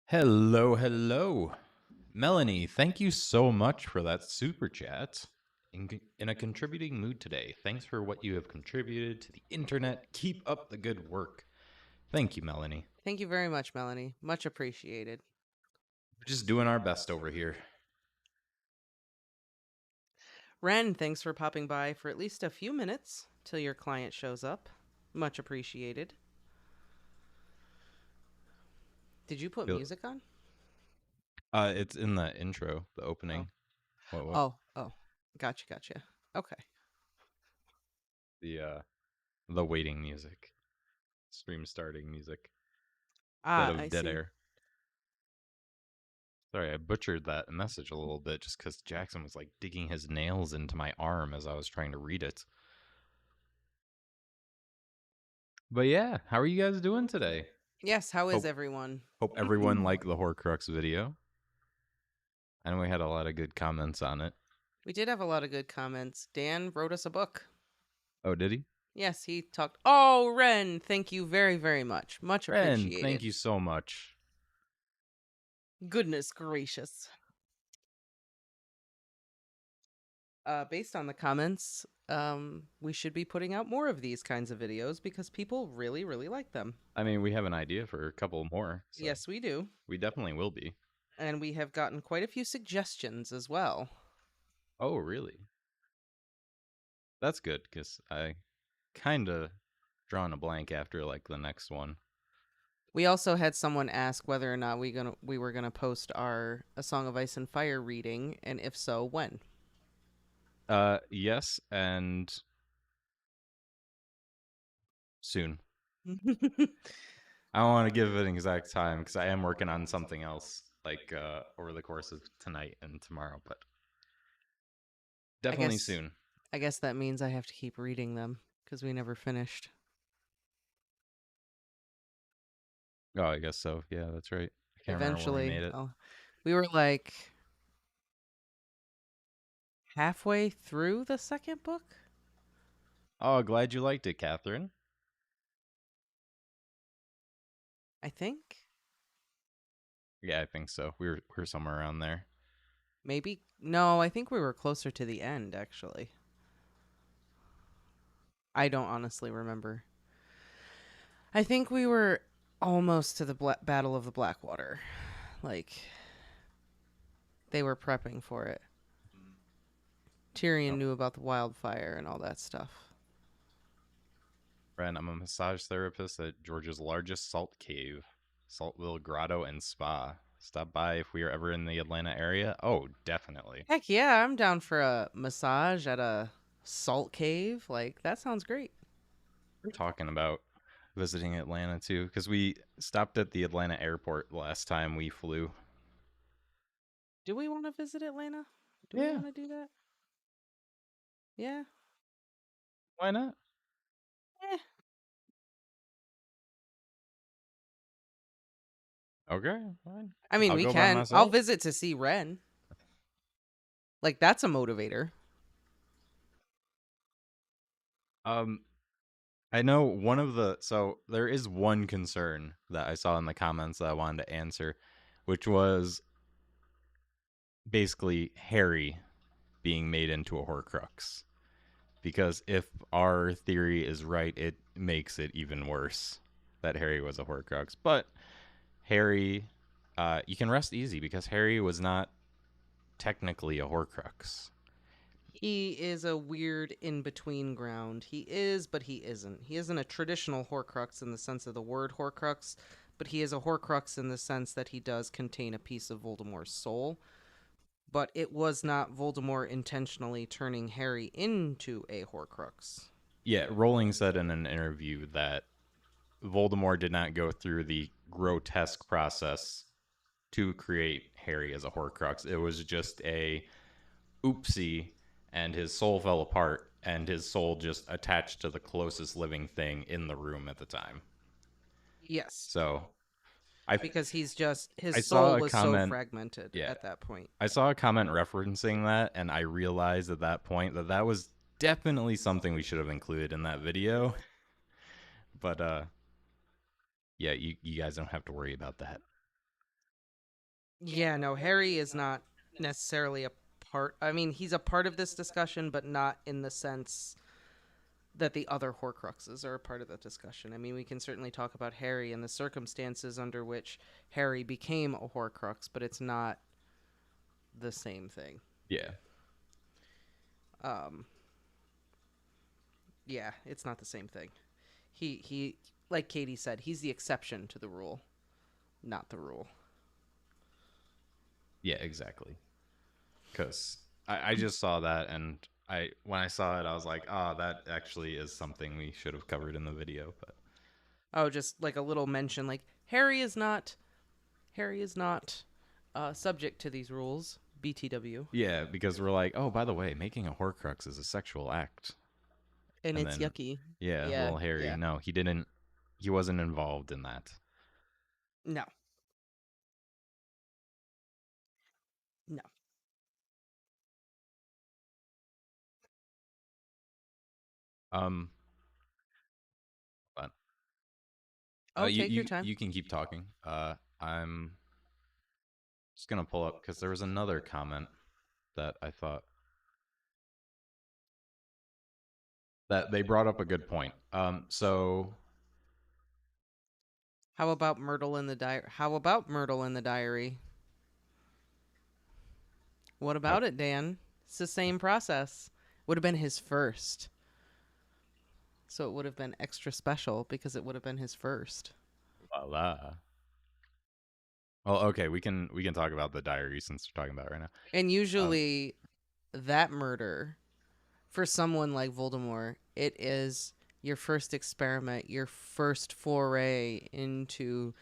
Hello, hello. Melanie, thank you so much for that super chat. In a contributing mood today. Thanks for what you have contributed to the internet. Keep up the good work. Thank you, Melanie. Thank you very much, Melanie. Much appreciated. We're just doing our best over here. Ren, thanks for popping by for at least a few minutes till your client shows up. Much appreciated. Did you put music on? It's in the intro, the Oh. opening. What? Oh. Gotcha. Okay. The waiting music, stream starting music instead Ah, I of dead see. air. Sorry, I butchered that message a little bit just because Jackson was like digging his nails into my arm as I was trying to read it. But yeah, how are you guys doing today? Yes, how is Hope everyone? hope everyone liked the Horcrux video. I know we had a lot of good comments on it. We did have a lot of good comments. Dan wrote us a book. Oh, did he? Yes, he talked. Oh, Ren, thank you very much. Much Ren, thank appreciated. you so much. Goodness gracious. Based on the comments, we should be putting out more of these kinds of videos because people really like them. I mean, we have an idea for a couple more, so Yes, we do. we definitely will be. And we have gotten quite a few suggestions as well. Oh, really? That's good because I kind of drawn a blank after like the next one. We also had someone ask whether or not we were gonna post our A Song of Ice and Fire reading, and if so, when. Yes, and soon. I don't want to give it an exact time because I am working on something else like over the course of tonight and tomorrow, but I definitely guess soon. I guess that means I have to keep reading them because we never finished. Oh, I guess so. Yeah, that's right. I can't remember when we Eventually, made it. we were like halfway through the second book. Oh, glad you liked it, Catherine. I think. Yeah, I think so. We were somewhere around there. Maybe. No, I think we were closer to the end, actually. I don't honestly remember. I think we were almost to the Battle of the Blackwater. Like, they were prepping for it. Tyrion Oh, knew about the wildfire and all that stuff. Ren, I'm a massage therapist at Georgia's largest salt cave, Saltville Grotto and Spa. Stop by if we are ever in the Atlanta area. Oh, definitely. Heck yeah, I'm down for a massage at a salt cave. Like, that sounds great. We're talking about visiting Atlanta too because we stopped at the Atlanta airport last time we flew. Do we want to visit Atlanta? Do we Yeah, want to do that? Yeah. why not? Eh. Okay, fine. I mean, I'll we go by can. I'll myself. visit to see Ren. Like, that's a motivator. Um, I know one of the so there is one concern that I saw in the comments that I wanted to answer, which was basically Harry being made into a Horcrux. Because if our theory is right, it makes it even worse that Harry was a Horcrux. But Harry, you can rest easy because Harry was not technically a Horcrux. He is a weird in between ground. He is, but he isn't. He isn't a traditional Horcrux in the sense of the word Horcrux, but he is a Horcrux in the sense that he does contain a piece of Voldemort's soul. But it was not Voldemort intentionally turning Harry into a Horcrux. Yeah, Rowling said in an interview that Voldemort did not go through the grotesque process to create Harry as a Horcrux. It was just a oopsie, and his soul fell apart, and his soul just attached to the closest living thing in the room at the time. Yes, So I because his I saw soul a was so comment. fragmented Yeah, at that point. I saw a comment referencing that, and I realized at that point that that was definitely something we should have included in that video. But yeah, you guys don't have to worry about that. Yeah, no, Harry is not necessarily a part. I mean, he's a part of this discussion, but not in the sense that the other Horcruxes are a part of the discussion. I mean, we can certainly talk about Harry and the circumstances under which Harry became a Horcrux, but it's not the same thing. Yeah. Um, yeah, it's not the same thing. He, like Katie said, he's the exception to the rule, not the rule. Yeah, exactly. Because I just saw that, and when I saw it, I was like, oh, that actually is something we should have covered in the video. But Oh, just like a little mention, like Harry is not subject to these rules. BTW, yeah, because we're like, oh, by the way, making a Horcrux is a sexual act. and And it's then, yucky. yeah, Yeah, little Harry, yeah. no, he didn't, he wasn't involved in that. No, no. Um, but Oh, you take your time. you can keep talking. I'm just gonna pull up because there was another comment that I thought that they brought up a good point. So How about Myrtle in the diary? How about Myrtle in the diary? What how, about it, Dan? It's the same process. Would have been his first. So it would have been extra special because it would have been his first. voila. Well, okay, we can talk about the diary since we're talking about it right now. And Um, usually that murder for someone like Voldemort, it is your first experiment, your first foray into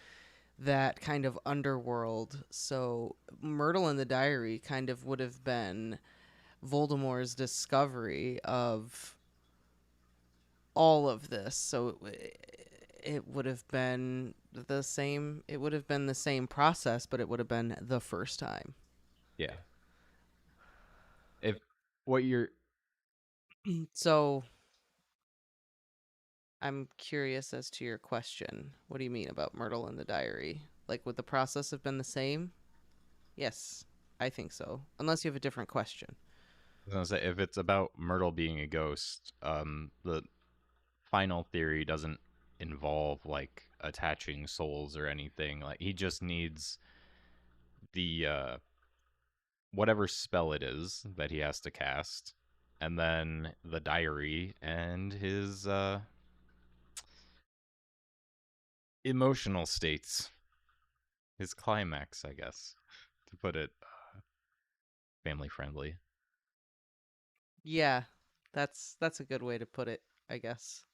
that kind of underworld. So Myrtle in the Diary kind of would have been Voldemort's discovery of all of this. So it would have been the same. It would have been the same process, but it would have been the first time. yeah. If what you're So I'm curious as to your question. What do you mean about Myrtle in the Diary? Like, would the process have been the same? Yes, I think so. Unless you have a different question. gonna say, if it's about Myrtle being a ghost, the final theory doesn't involve like attaching souls or anything. Like he just needs the whatever spell it is that he has to cast, and then the diary and his emotional states, his climax, I guess, to put it family friendly. Yeah, that's a good way to put it, I guess.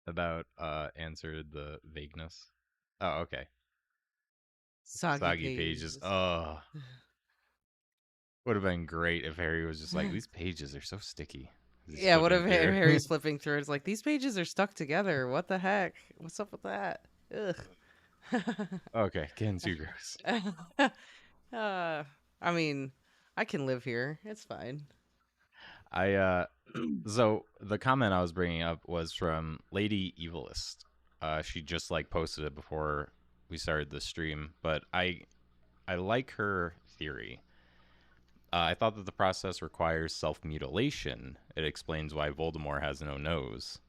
About answered the vagueness. Oh, okay. Soggy Soggy pages. pages. Oh, would have been great if Harry was just like, these pages are so sticky. He's Yeah, what if flipping through. Harry's flipping through? It's like these pages are stuck together. What the heck? What's up with that? Ugh. Okay, getting too gross. uh, I mean, I can live here. It's fine. I so the comment I was bringing up was from Lady Evilist. She just like posted it before we started the stream, but I like her theory. I thought that the process requires self mutilation. It explains why Voldemort has no nose,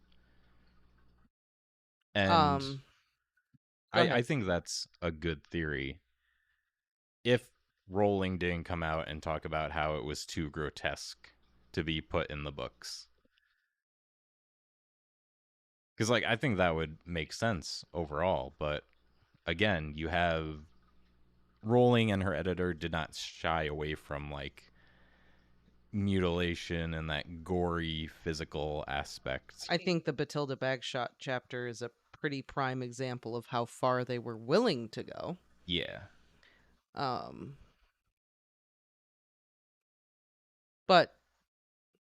and um, go I ahead. think that's a good theory. If Rowling didn't come out and talk about how it was too grotesque to be put in the books, because like I think that would make sense overall, but again, you have Rowling and her editor did not shy away from like mutilation and that gory physical aspect. I think the Batilda Bagshot chapter is a pretty prime example of how far they were willing to go. Yeah. Um, but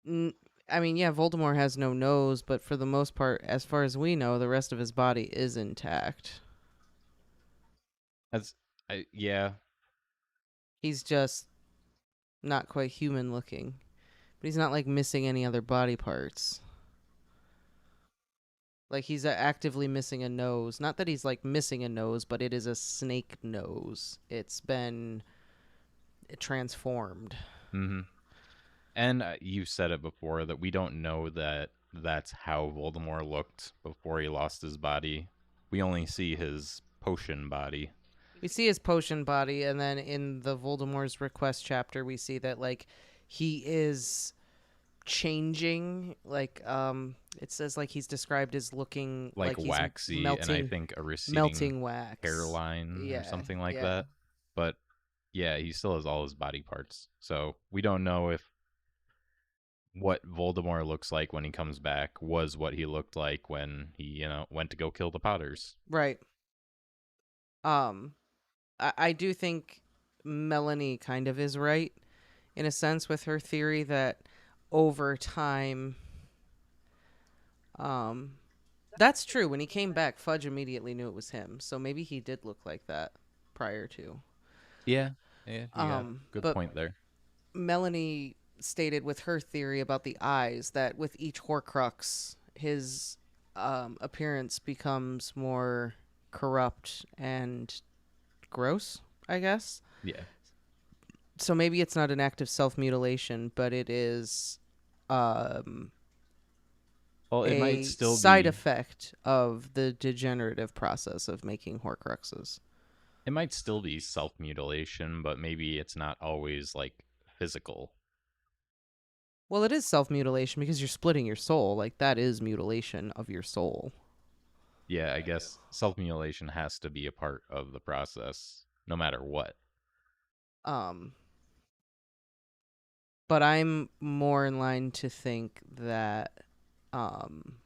n- I mean, yeah, Voldemort has no nose, but for the most part, as far as we know, the rest of his body is intact. That's yeah. He's just not quite human looking, but he's not like missing any other body parts. Like he's actively missing a nose. Not that he's like missing a nose, but it is a snake nose. It's been transformed. Hmm. And you said it before that we don't know that that's how Voldemort looked before he lost his body. We only see his potion body. We see his potion body, and then in the Voldemort's request chapter, we see that like he is changing. Like it says like he's described as looking Like like he's waxy, and I melting, think a receding melting wax. hairline or Yeah, something like yeah. that. But yeah, he still has all his body parts. So we don't know if what Voldemort looks like when he comes back was what he looked like when he, went to go kill the Potters. Right. Um, I do think Melanie kind of is right in a sense with her theory that over time, um, that's true. When he came back, Fudge immediately knew it was him. So maybe he did look like that prior to. Yeah. Yeah, you got a good But point there. Melanie stated with her theory about the eyes that with each Horcrux, his appearance becomes more corrupt and gross, I guess. Yeah. So maybe it's not an act of self mutilation, but it is um, Well, it might a still side be effect of the degenerative process of making Horcruxes. it might still be self-mutilation, but maybe it's not always like physical. Well, it is self mutilation because you're splitting your soul. Like, that is mutilation of your soul. Yeah, I guess self-mutilation has to be a part of the process no matter what. Um, but I'm more in line to think that um,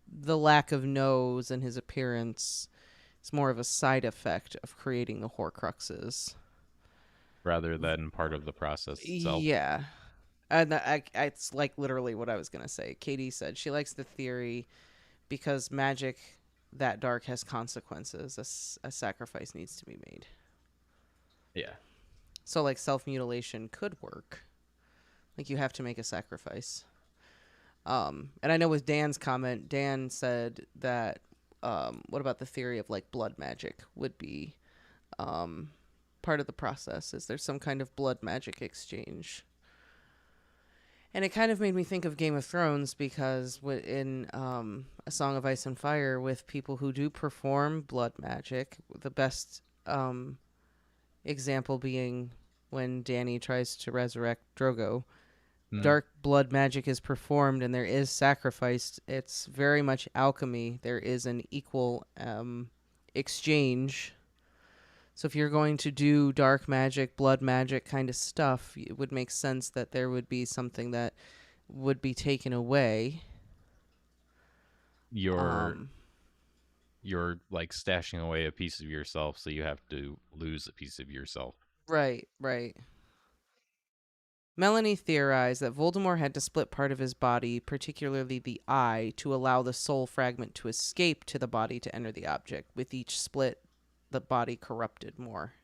the lack of nose and his appearance is more of a side effect of creating the Horcruxes. Rather than part of the process itself. Yeah. And it's like literally what I was going to say. Katie said she likes the theory because magic that dark has consequences. A sacrifice needs to be made. Yeah. So, like, self mutilation could work. Like, you have to make a sacrifice. And I know with Dan's comment, Dan said that what about the theory of like blood magic would be part of the process? Is there some kind of blood magic exchange? And it kind of made me think of Game of Thrones because in A Song of Ice and Fire, with people who do perform blood magic, the best example being when Dany tries to resurrect Drogo. Mm. Dark blood magic is performed and there is sacrifice. It's very much alchemy. There is an equal exchange. So if you're going to do dark magic, blood magic kind of stuff, it would make sense that there would be something that would be taken away. You're Um, you're like stashing away a piece of yourself, so you have to lose a piece of yourself. right, right. Melanie theorized that Voldemort had to split part of his body, particularly the eye, to allow the soul fragment to escape to the body to enter the object. With each split, the body corrupted more.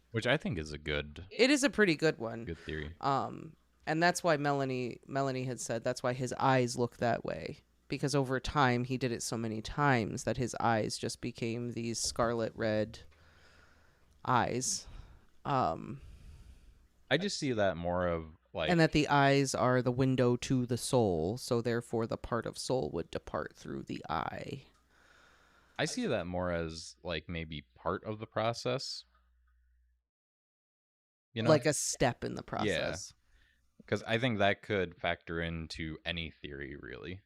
Which I think is a good It is a pretty good one. good theory. And that's why Melanie had said that's why his eyes look that way. Because over time he did it so many times that his eyes just became these scarlet red eyes. I just see that more of And like that the eyes are the window to the soul, so therefore the part of soul would depart through the eye. I see that more as like maybe part of the process, you know? Like a step in the Yeah, process. because I think that could factor into any theory really.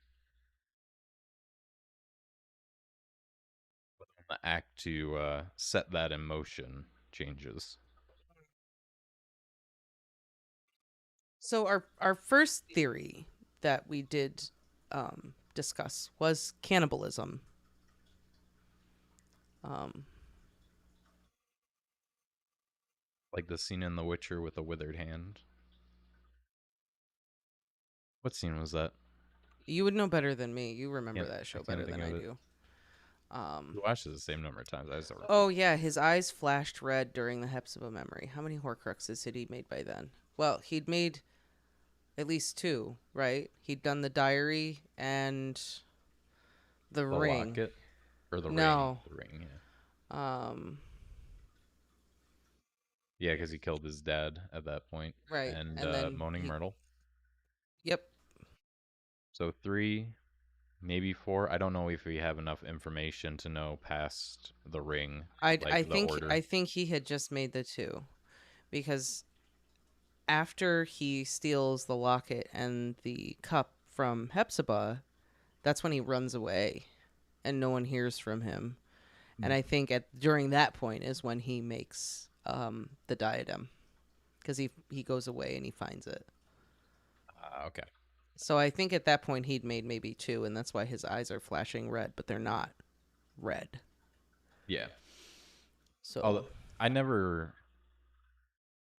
The act to set that in motion changes. So our first theory that we did discuss was cannibalism. Um, Like the scene in The Witcher with a withered hand. What scene was that? you would know better than me. You remember Can't that I show can't better think than of I it. do. We watched it the same number of times. I just don't Oh remember. yeah, his eyes flashed red during the Hepzibah memory. How many Horcruxes had he made by then? Well, he'd made at least two, right? He'd done the diary and The The ring. locket or the ring? No. The ring, yeah. Um. Yeah, because he killed his dad at that point, Right. and And then Moaning he. Myrtle. Yep. So three, maybe four. I don't know if we have enough information to know past the ring, I like the think order. he had just made the two because after he steals the locket and the cup from Hepzibah, that's when he runs away and no one hears from him. And I think at during that point is when he makes the diadem because he goes away and he finds it. Okay. So I think at that point he'd made maybe two, and that's why his eyes are flashing red, but they're not red. Yeah. So Although I never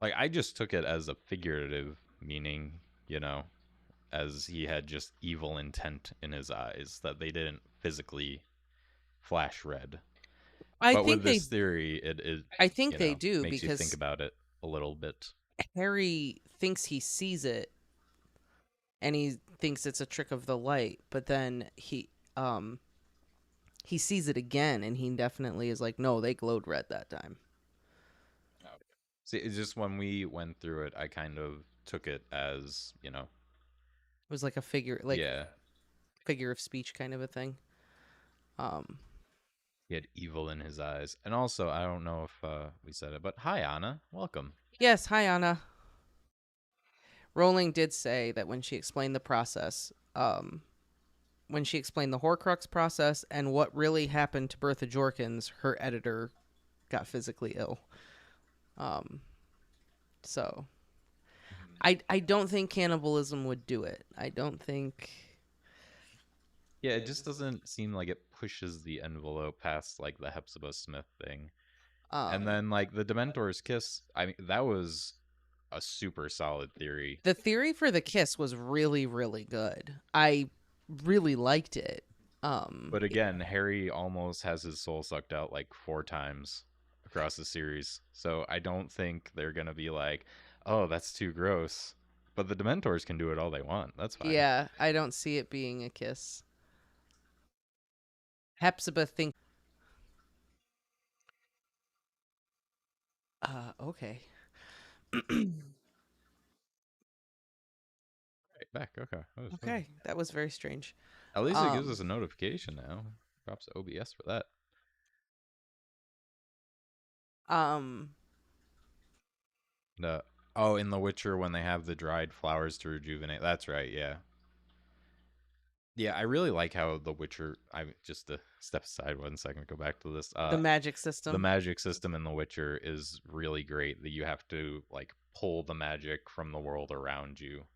like I just took it as a figurative meaning, as he had just evil intent in his eyes that they didn't physically flash red. I But with think they this theory, it I think they do makes you think because about it a little bit. Harry thinks he sees it and he thinks it's a trick of the light, but then um he sees it again and he definitely is like, no, they glowed red that time. See, it's just when we went through it, I kind of took it as, It was like a yeah, figure of speech kind of a thing. Um he had evil in his eyes. And also, I don't know if we said it, but hi, Anna. Welcome. yes, hi Anna. Rowling did say that when she explained the process, when she explained the Horcrux process and what really happened to Bertha Jorkins, her editor got physically ill. Um, so I don't think cannibalism would do it. I don't think. Yeah, it just doesn't seem like it pushes the envelope past, like, the Hepzibah Smith thing. And Um, then, like, the Dementor's kiss, I mean, that was a super solid theory. the theory for the kiss was really really good. I really liked it. Um, But again, Harry almost has his soul sucked out like four times across the series. So I don't think they're going to be like, oh, that's too gross. But the Dementors can do it all they want. That's fine. yeah, I don't see it being a kiss. Hepzibah think. Okay. Right, back. Okay. That was fun. Okay, that was very strange. At least it gives Um, us a notification now. Props to OBS for that. um, The Oh, in The Witcher when they have the dried flowers to rejuvenate. That's right. Yeah. Yeah, I really like how The Witcher. I just to step aside 1 second, go back to this. the magic The system. magic system in The Witcher is really great. That you have to like pull the magic from the world around you.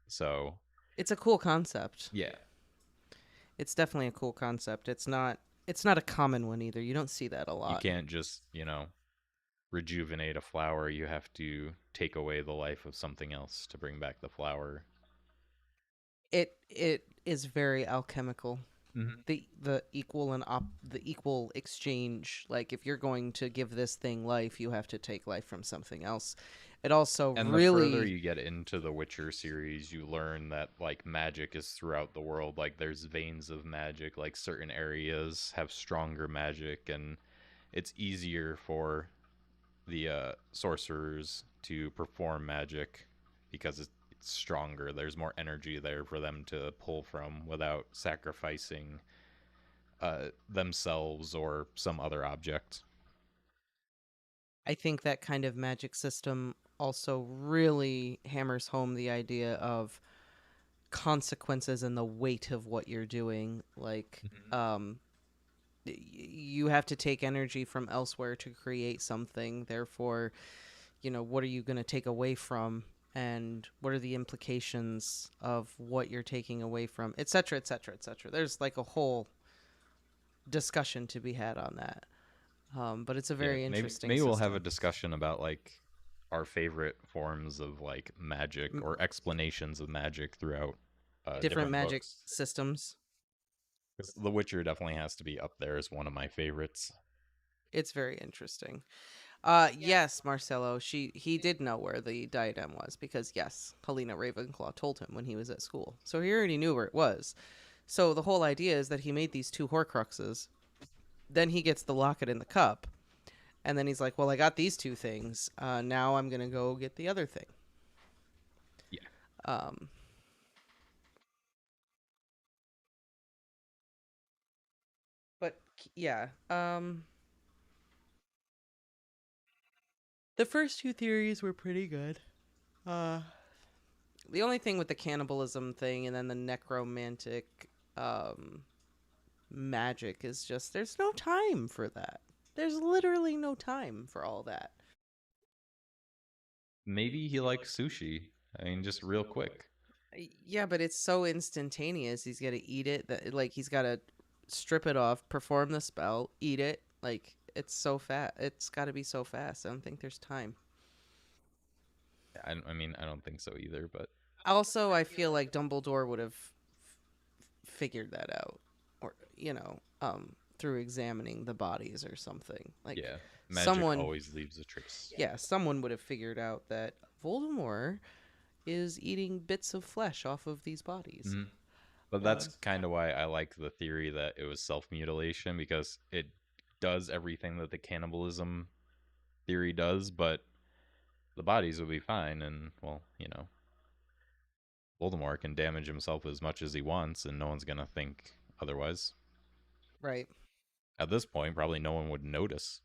So It's a cool concept. yeah, It's definitely a cool concept. It's not a common one either. You don't see that a you lot. can't just rejuvenate a flower. You have to take away the life of something else to bring back the flower. It is very alchemical. Mm-hmm. The equal exchange. Like if you're going to give this thing life, you have to take life from something else. It also And the further really you get into the Witcher series, you learn that like magic is throughout the world. Like there's veins of magic, like certain areas have stronger magic, and it's easier for the sorcerers to perform magic because it's stronger. There's more energy there for them to pull from without sacrificing themselves or some other object. I think that kind of magic system also really hammers home the idea of consequences and the weight of what you're doing. Like, Mm-hmm. you have to take energy from elsewhere to create something. Therefore, what are you going to take away from? And what are the implications of what you're taking away from, et cetera, et cetera, et cetera. There's like a whole discussion to be had on that. But it's a Yeah, very maybe interesting maybe we'll have a system. discussion about like our favorite forms of like magic M- or explanations of magic throughout Different different magic books. systems. 'Cause The Witcher definitely has to be up there as one of my favorites. It's very interesting. Yes, Marcelo. He did know where the diadem was because yes, Helena Ravenclaw told him when he was at school, so he already knew where it was. So the whole idea is that he made these two Horcruxes. Then he gets the locket in the cup, and then he's like, "Well, I got these two things. Now I'm gonna go get the other thing." Yeah. Um, but yeah, the first two theories were pretty good. Uh, the only thing with the cannibalism thing and then the necromantic um, magic is just there's no time for that. There's literally no time for all that. Maybe he likes sushi. I mean, just real quick. Yeah, but it's so instantaneous. He's got to eat it. That like he's got to strip it off, perform the spell, eat it. Like it's so fast. It's got to be so fast. I don't think there's time. I mean, I don't think so either, but Also, I feel like Dumbledore would have figured that out, or through examining the bodies or something. Like yeah, magic someone, always leaves a trace. yeah, someone would have figured out that Voldemort is eating bits of flesh off of these bodies. Mhm. But that's kind of why I like the theory that it was self mutilation because it does everything that the cannibalism theory does, but the bodies will be fine. And, well, Voldemort can damage himself as much as he wants, and no one's going to think otherwise. Right. At this point, probably no one would notice.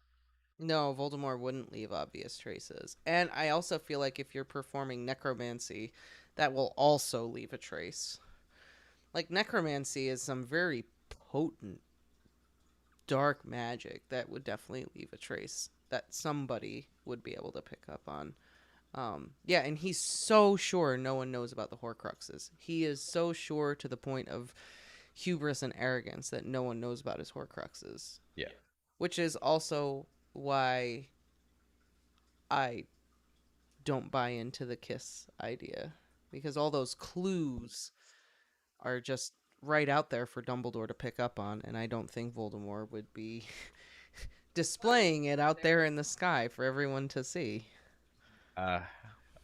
No, Voldemort wouldn't leave obvious traces. And I also feel like if you're performing necromancy, that will also leave a trace. Like necromancy is some very potent dark magic that would definitely leave a trace that somebody would be able to pick up on. Yeah, and he's so sure no one knows about the Horcruxes. He is so sure to the point of hubris and arrogance that no one knows about his Horcruxes, Yeah. which is also why I don't buy into the kiss idea because all those clues are just right out there for Dumbledore to pick up on, and I don't think Voldemort would be displaying it out there in the sky for everyone to see. Uh,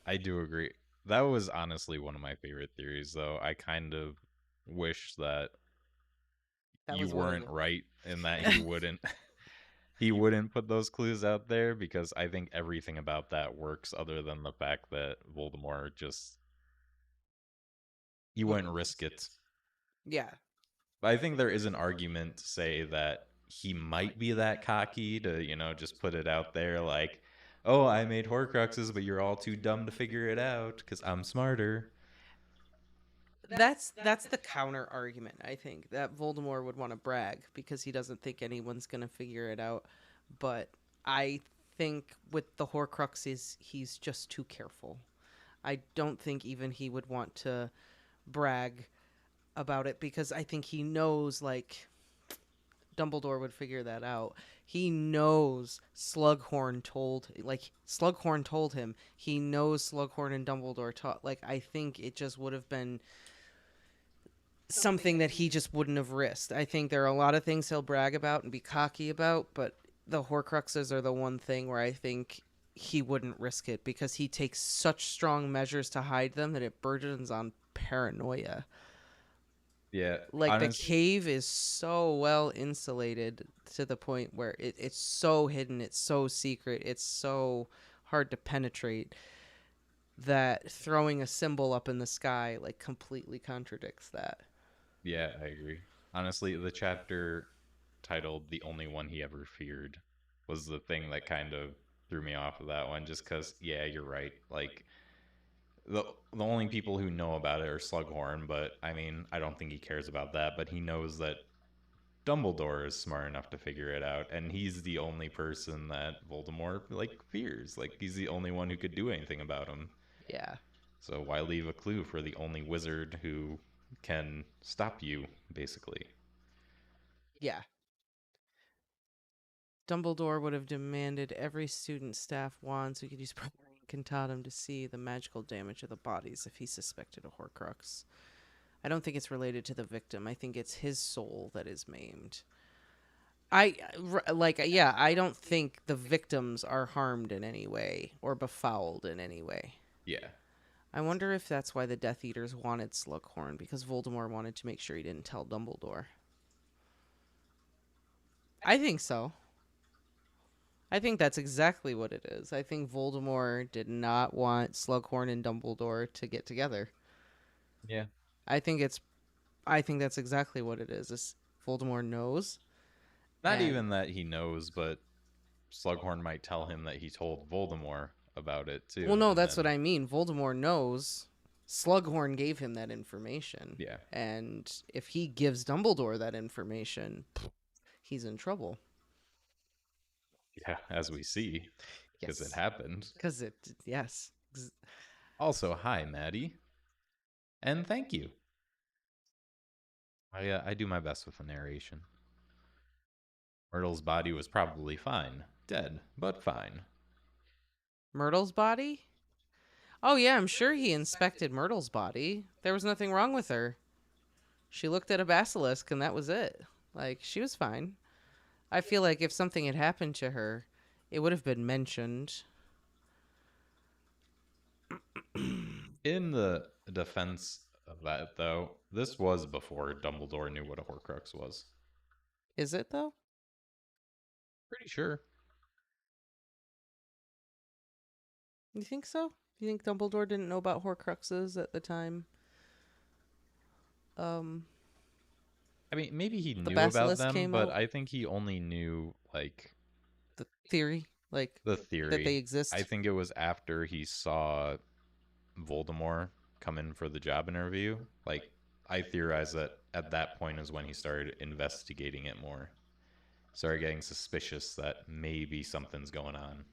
I do agree. That was honestly one of my favorite theories, though. I kind of wish that That you was one of weren't right in that he the. wouldn't he wouldn't put those clues out there because I think everything about that works other than the fact that Voldemort just he wouldn't risk it. Yeah, But I think there is an argument to say that he might be that cocky to, just put it out there like, "Oh, I made Horcruxes, but you're all too dumb to figure it out cuz I'm smarter." that's the counter argument. I think that Voldemort would want to brag because he doesn't think anyone's gonna figure it out. But I think with the Horcruxes, he's just too careful. I don't think even he would want to brag about it because I think he knows like Dumbledore would figure that out. He knows Slughorn told him. He knows Slughorn and Dumbledore taught. Like I think it just would have been something that he just wouldn't have risked. I think there are a lot of things he'll brag about and be cocky about, but the Horcruxes are the one thing where I think he wouldn't risk it because he takes such strong measures to hide them that it burdens on paranoia. Yeah, Like the honest cave is so well insulated to the point where it's so hidden, it's so secret, it's so hard to penetrate that throwing a symbol up in the sky like completely contradicts that. Yeah, I agree. Honestly, the chapter titled "The Only One He Ever Feared" was the thing that kind of threw me off of that one. Just because, yeah, you're right. Like the only people who know about it are Slughorn, but I mean, I don't think he cares about that. But he knows that Dumbledore is smart enough to figure it out, and he's the only person that Voldemort like fears. Like he's the only one who could do anything about him. Yeah. So why leave a clue for the only wizard who can stop you, basically? Yeah. Dumbledore would have demanded every student staff wands who could use Incantatem to see the magical damage of the bodies if he suspected a Horcrux. I don't think it's related to the victim. I think it's his soul that is maimed. Yeah, I don't think the victims are harmed in any way or befouled in any way. Yeah. I wonder if that's why the Death Eaters wanted Slughorn, because Voldemort wanted to make sure he didn't tell Dumbledore. I think so. I think that's exactly what it is. I think Voldemort did not want Slughorn and Dumbledore to get together. Yeah. I think it's I think that's exactly what it is. Voldemort knows. Not And even that he knows, but Slughorn might tell him that he told Voldemort about it well, too, no, and that's what then I mean. Voldemort knows. Slughorn gave him that information. yeah, And if he gives Dumbledore that information, he's in trouble. yeah, as we see, because it Yes. happened. Because it, yes. Also, hi, Maddie, and thank you. I do my best with the narration. Myrtle's body was probably fine, dead, but fine. Myrtle's body? Oh, yeah, I'm sure he inspected Myrtle's body. There was nothing wrong with her. She looked at a basilisk and that was it. Like, she was fine. I feel like if something had happened to her, it would have been mentioned. In the defense of that, though, this was before Dumbledore knew what a Horcrux was. Is it, though? Pretty sure. You think so? You think Dumbledore didn't know about Horcruxes at the time? Um, I mean, maybe he the knew about basilisk them, came but out? I think he only knew like The theory? Like, the that they theory. I exist? think it was after he saw Voldemort come in for the job interview. Like, I theorize that at that point is when he started investigating it more. Started getting suspicious that maybe something's going on.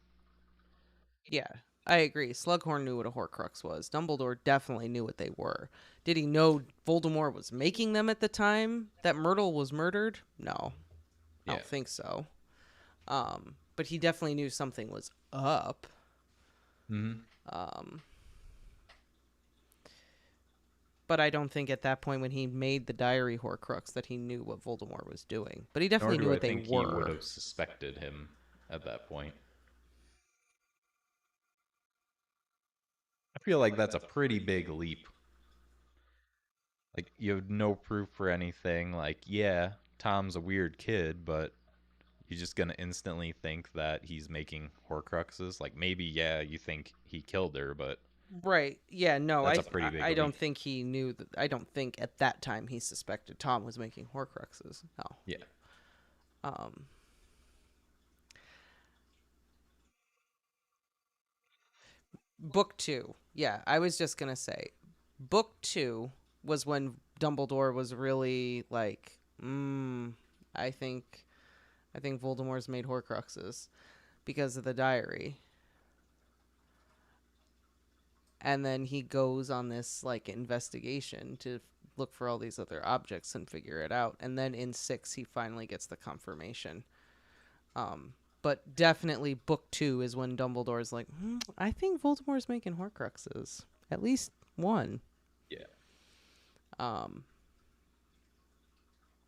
Yeah, I agree. Slughorn knew what a Horcrux was. Dumbledore definitely knew what they were. Did he know Voldemort was making them at the time that Myrtle was murdered? No, I Yeah. don't think so. But he definitely knew something was up. Mm-hmm. Um, but I don't think at that point when he made the diary Horcrux that he knew what Voldemort was doing. But he Nor definitely knew do I what they think he would were. have suspected him at that point. I feel like that's a pretty big leap. Like, you have no proof for anything. Like, yeah, Tom's a weird kid, but you're just gonna instantly think that he's making Horcruxes. Like, maybe, yeah, you think he killed her, but Right. Yeah. No. that's a pretty big I don't leap. think he knew that. I don't think at that time he suspected Tom was making Horcruxes. No. Yeah. Um. Book two. Yeah, I was just gonna say, book two was when Dumbledore was really like, I think, I think Voldemort's made Horcruxes because of the diary, and then he goes on this like investigation to look for all these other objects and figure it out, and then in six he finally gets the confirmation. But definitely book two is when Dumbledore's like, I think Voldemort's making Horcruxes. At least one. Yeah. Um,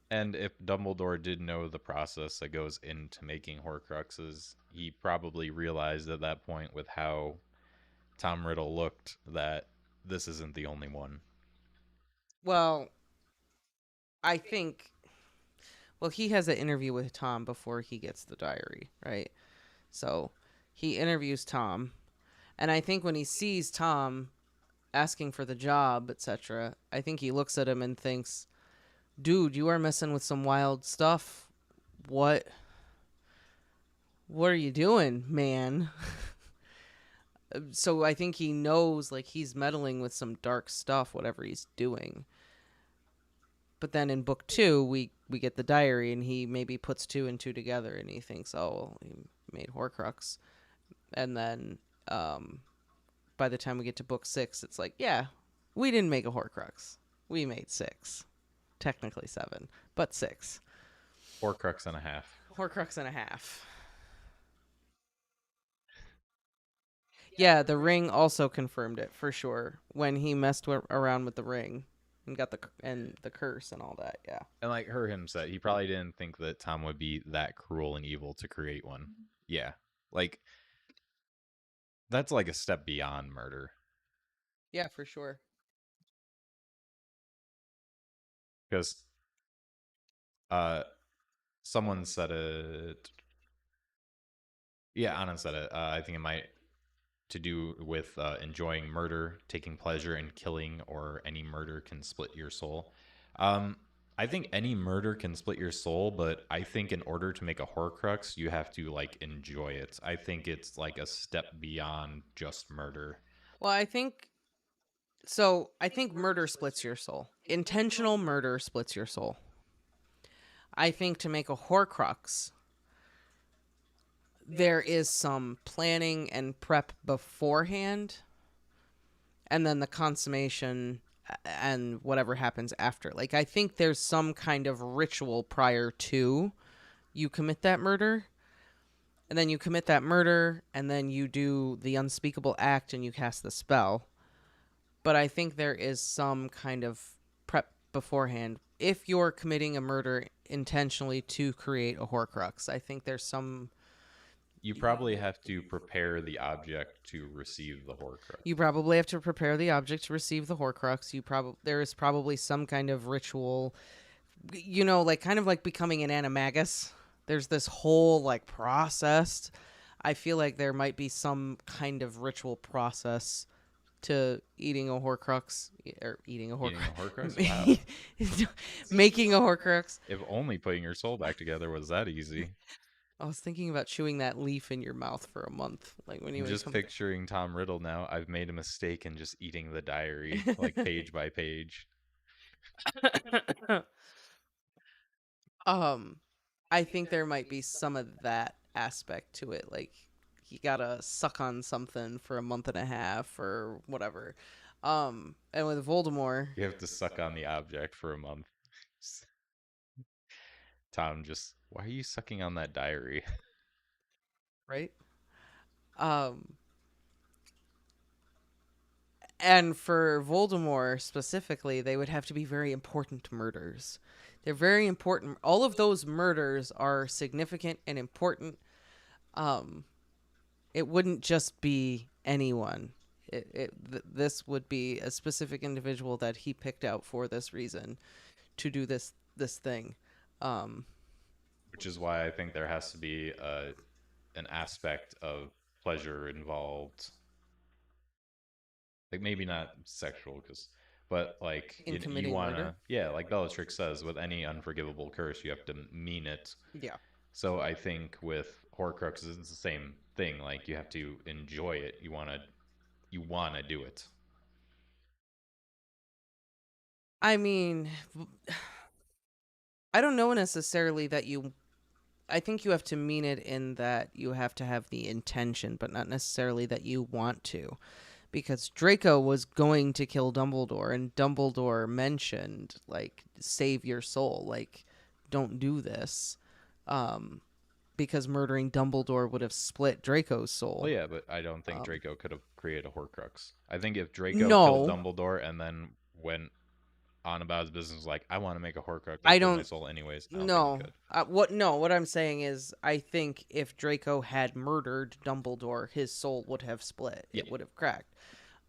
And if Dumbledore did know the process that goes into making Horcruxes, he probably realized at that point with how Tom Riddle looked that this isn't the only one. well, I think, well, he has an interview with Tom before he gets the diary, right? So he interviews Tom. And I think when he sees Tom asking for the job, etc., I think he looks at him and thinks, dude, you are messing with some wild stuff. What? What are you doing, man? So I think he knows like he's meddling with some dark stuff, whatever he's doing. But then in book two, we get the diary, and he maybe puts two and two together, and he thinks, oh, well, he made Horcrux. And then by the time we get to book six, it's like, yeah, we didn't make a Horcrux. We made six. Technically seven, but six. Horcrux and a half. Horcrux and a half. Yeah, the ring also confirmed it for sure when he messed around with the ring and got the curse and all that. Yeah. And like him said, he probably didn't think that Tom would be that cruel and evil to create one. Yeah. Like, that's like a step beyond murder. Yeah, for sure. Because uh, someone said it. Yeah, Anand said it. I think it might to do with enjoying murder, taking pleasure in killing, or any murder can split your soul. Um, I think any murder can split your soul, but I think in order to make a Horcrux, you have to like enjoy it. I think it's like a step beyond just murder. Well, I think murder splits your soul. Intentional murder splits your soul. I think to make a Horcrux, there is some planning and prep beforehand, and then the consummation and whatever happens after. Like, I think there's some kind of ritual prior to you commit that murder, and then you commit that murder, and then you do the unspeakable act and you cast the spell. But I think there is some kind of prep beforehand. If you're committing a murder intentionally to create a Horcrux, I think there's some. You probably have to prepare the object to receive the Horcrux. You probably have to prepare the object to receive the Horcrux. There is probably some kind of ritual, like kind of like becoming an animagus. There's this whole like process. I feel like there might be some kind of ritual process to eating a Horcrux or eating a Eating Horcrux. a Horcrux? Wow. Making a Horcrux. If only putting your soul back together was that easy. I was thinking about chewing that leaf in your mouth for a month, like when you I'm would just come. picturing Tom Riddle now. I've made a mistake in just eating the diary, like page by page. um, I think there might be some of that aspect to it, like you gotta suck on something for a month and a half or whatever. And with Voldemort, You have to suck on the object for a month. Tom just, why are you sucking on that diary? right? Um, and for Voldemort specifically, they would have to be very important murders. They're very important. All of those murders are significant and important. Um, it wouldn't just be anyone. This would be a specific individual that he picked out for this reason to do this thing. Um, Which is why I think there has to be an aspect of pleasure involved. Like maybe not sexual, but like in you committing murder. wanna, yeah, like Bellatrix says, with any unforgivable curse, you have to mean it. Yeah. So I think with Horcruxes, it's the same thing. Like you have to enjoy it. You wanna do it. I mean, I don't know necessarily that you. I think you have to mean it in that you have to have the intention, but not necessarily that you want to. Because Draco was going to kill Dumbledore, and Dumbledore mentioned, like, save your soul. Like, don't do this. Because murdering Dumbledore would have split Draco's soul. Well, yeah, but I don't think Um, Draco could have created a Horcrux. I think if Draco killed no, Dumbledore and then went on about his business, like I want to make a Horcrux, I'll I split my don't. soul anyways. I don't think he No. could. What? No. What I'm saying is, I think if Draco had murdered Dumbledore, his soul would have split. Yeah. It would have cracked.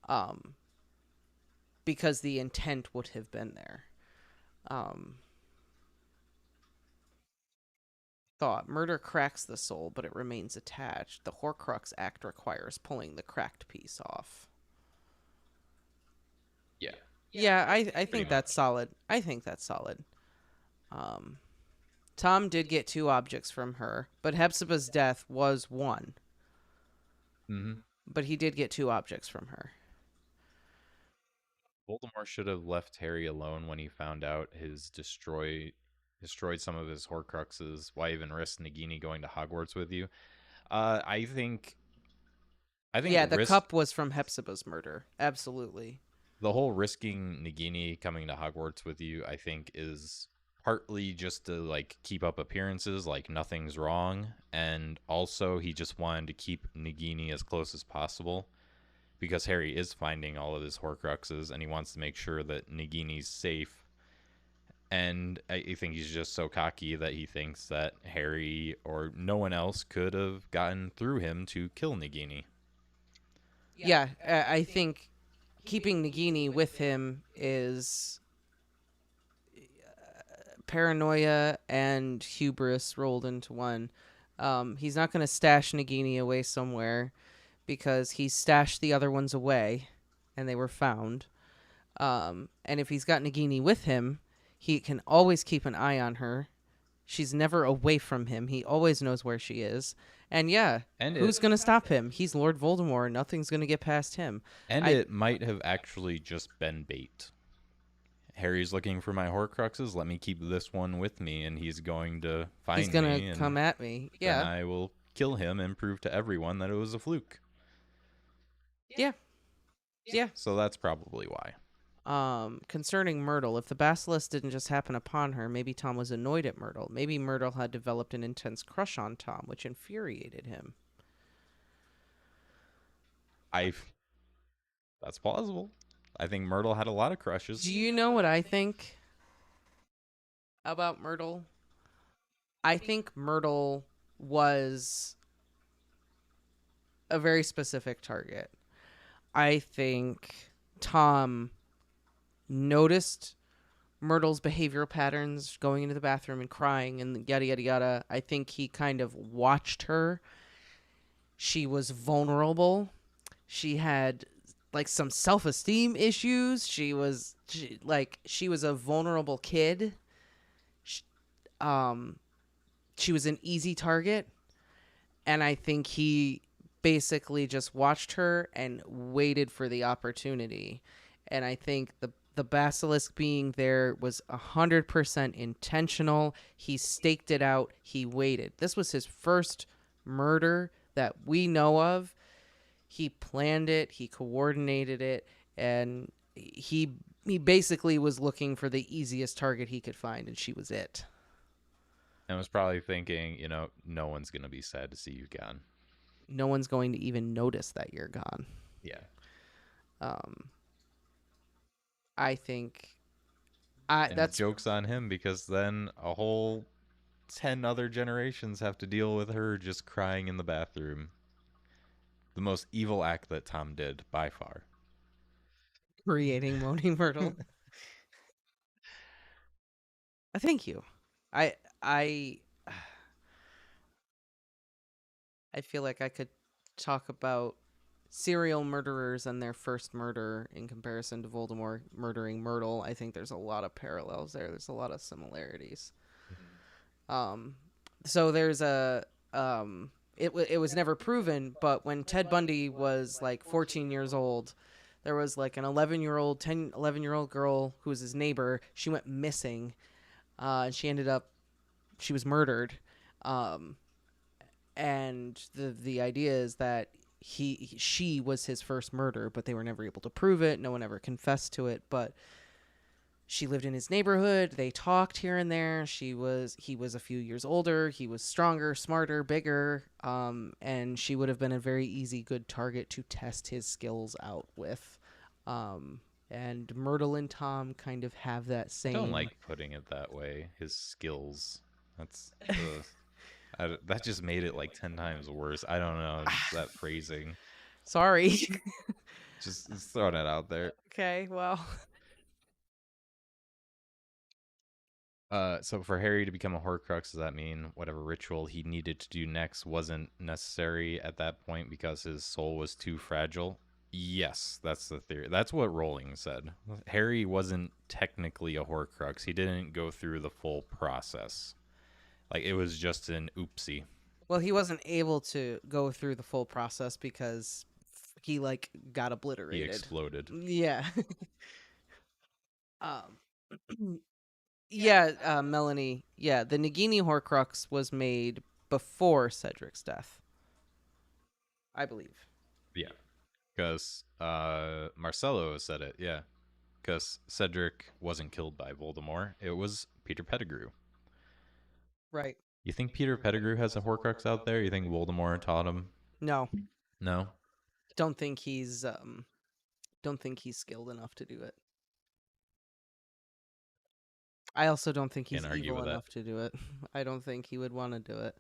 Um, because the intent would have been there. Um, thought murder cracks the soul, but it remains attached. The Horcrux act requires pulling the cracked piece off. Yeah. Yeah, I Pretty think much. that's solid. I think that's solid. Um, Tom did get 2 objects from her, but Hepzibah's death was 1. Mm-hmm. But he did get 2 objects from her. Voldemort should have left Harry alone when he found out his destroyed some of his Horcruxes. Why even risk Nagini going to Hogwarts with you? I think Yeah, the risk cup was from Hepzibah's murder. Absolutely. the whole risking Nagini coming to Hogwarts with you, I think, is partly just to like keep up appearances, like nothing's wrong, and also he just wanted to keep Nagini as close as possible because Harry is finding all of his Horcruxes, and he wants to make sure that Nagini's safe. And I think he's just so cocky that he thinks that Harry or no one else could have gotten through him to kill Nagini. Yeah, I think keeping Nagini with him is paranoia and hubris rolled into one. He's not going to stash Nagini away somewhere because he stashed the other ones away and they were found. And if he's got Nagini with him, he can always keep an eye on her. She's never away from him. He always knows where she is. And yeah, And who's going to stop him? He's Lord Voldemort. Nothing's going to get past him. it might have actually just been bait. Harry's looking for my Horcruxes. Let me keep this one with me, and he's going to find me. He's going to come at me. Yeah. Then I will kill him and prove to everyone that it was a fluke. Yeah. Yeah. So that's probably why. Concerning Myrtle, if the basilisk didn't just happen upon her, maybe Tom was annoyed at Myrtle. Maybe Myrtle had developed an intense crush on Tom, which infuriated him. That's plausible. I think Myrtle had a lot of crushes. Do you know what I think about Myrtle? I think Myrtle was a very specific target. I think Tom noticed Myrtle's behavioral patterns, going into the bathroom and crying and yada, yada, yada. I think he kind of watched her. She was vulnerable. She had like some self-esteem issues. She was a vulnerable kid. She was an easy target. And I think he basically just watched her and waited for the opportunity. And I think the basilisk being there was 100% intentional. He staked it out. He waited. This was his first murder that we know of. He planned it. He coordinated it. And he basically was looking for the easiest target he could find, and she was it. And was probably thinking, no one's going to be sad to see you gone. No one's going to even notice that you're gone. Yeah. I think that's joke's on him, because then a whole 10 other generations have to deal with her just crying in the bathroom. The most evil act that Tom did by far. Creating Moaning Myrtle. Thank you. I feel like I could talk about serial murderers and their first murder in comparison to Voldemort murdering Myrtle. I think there's a lot of parallels there. There's a lot of similarities. So there's it was never proven, but when Ted Bundy was like 14 years old, there was like an 11-year-old girl who was his neighbor. She went missing. And she was murdered. And the idea is that she was his first murder, but they were never able to prove it. No one ever confessed to it, but she lived in his neighborhood. They talked here and there. He was a few years older. He was stronger, smarter, bigger. And she would have been a very easy, good target to test his skills out with. And Myrtle and Tom kind of have that same. I don't like putting it that way. His skills. That's that just made it like 10 times worse. I don't know. Just that phrasing. Sorry. just throwing it out there. Okay, well. So for Harry to become a Horcrux, does that mean whatever ritual he needed to do next wasn't necessary at that point because his soul was too fragile? Yes, that's the theory. That's what Rowling said. Harry wasn't technically a Horcrux. He didn't go through the full process. Like, it was just an oopsie. Well, he wasn't able to go through the full process because he, like, got obliterated. He exploded. Yeah. Yeah, Melanie. Yeah, the Nagini Horcrux was made before Cedric's death, I believe. Yeah. Because Marcelo said it, yeah. Because Cedric wasn't killed by Voldemort. It was Peter Pettigrew. Right. You think Peter Pettigrew has a Horcrux out there? You think Voldemort taught him? No. No? Don't think he's skilled enough to do it. I also don't think he's evil enough to do it. I don't think he would want to do it.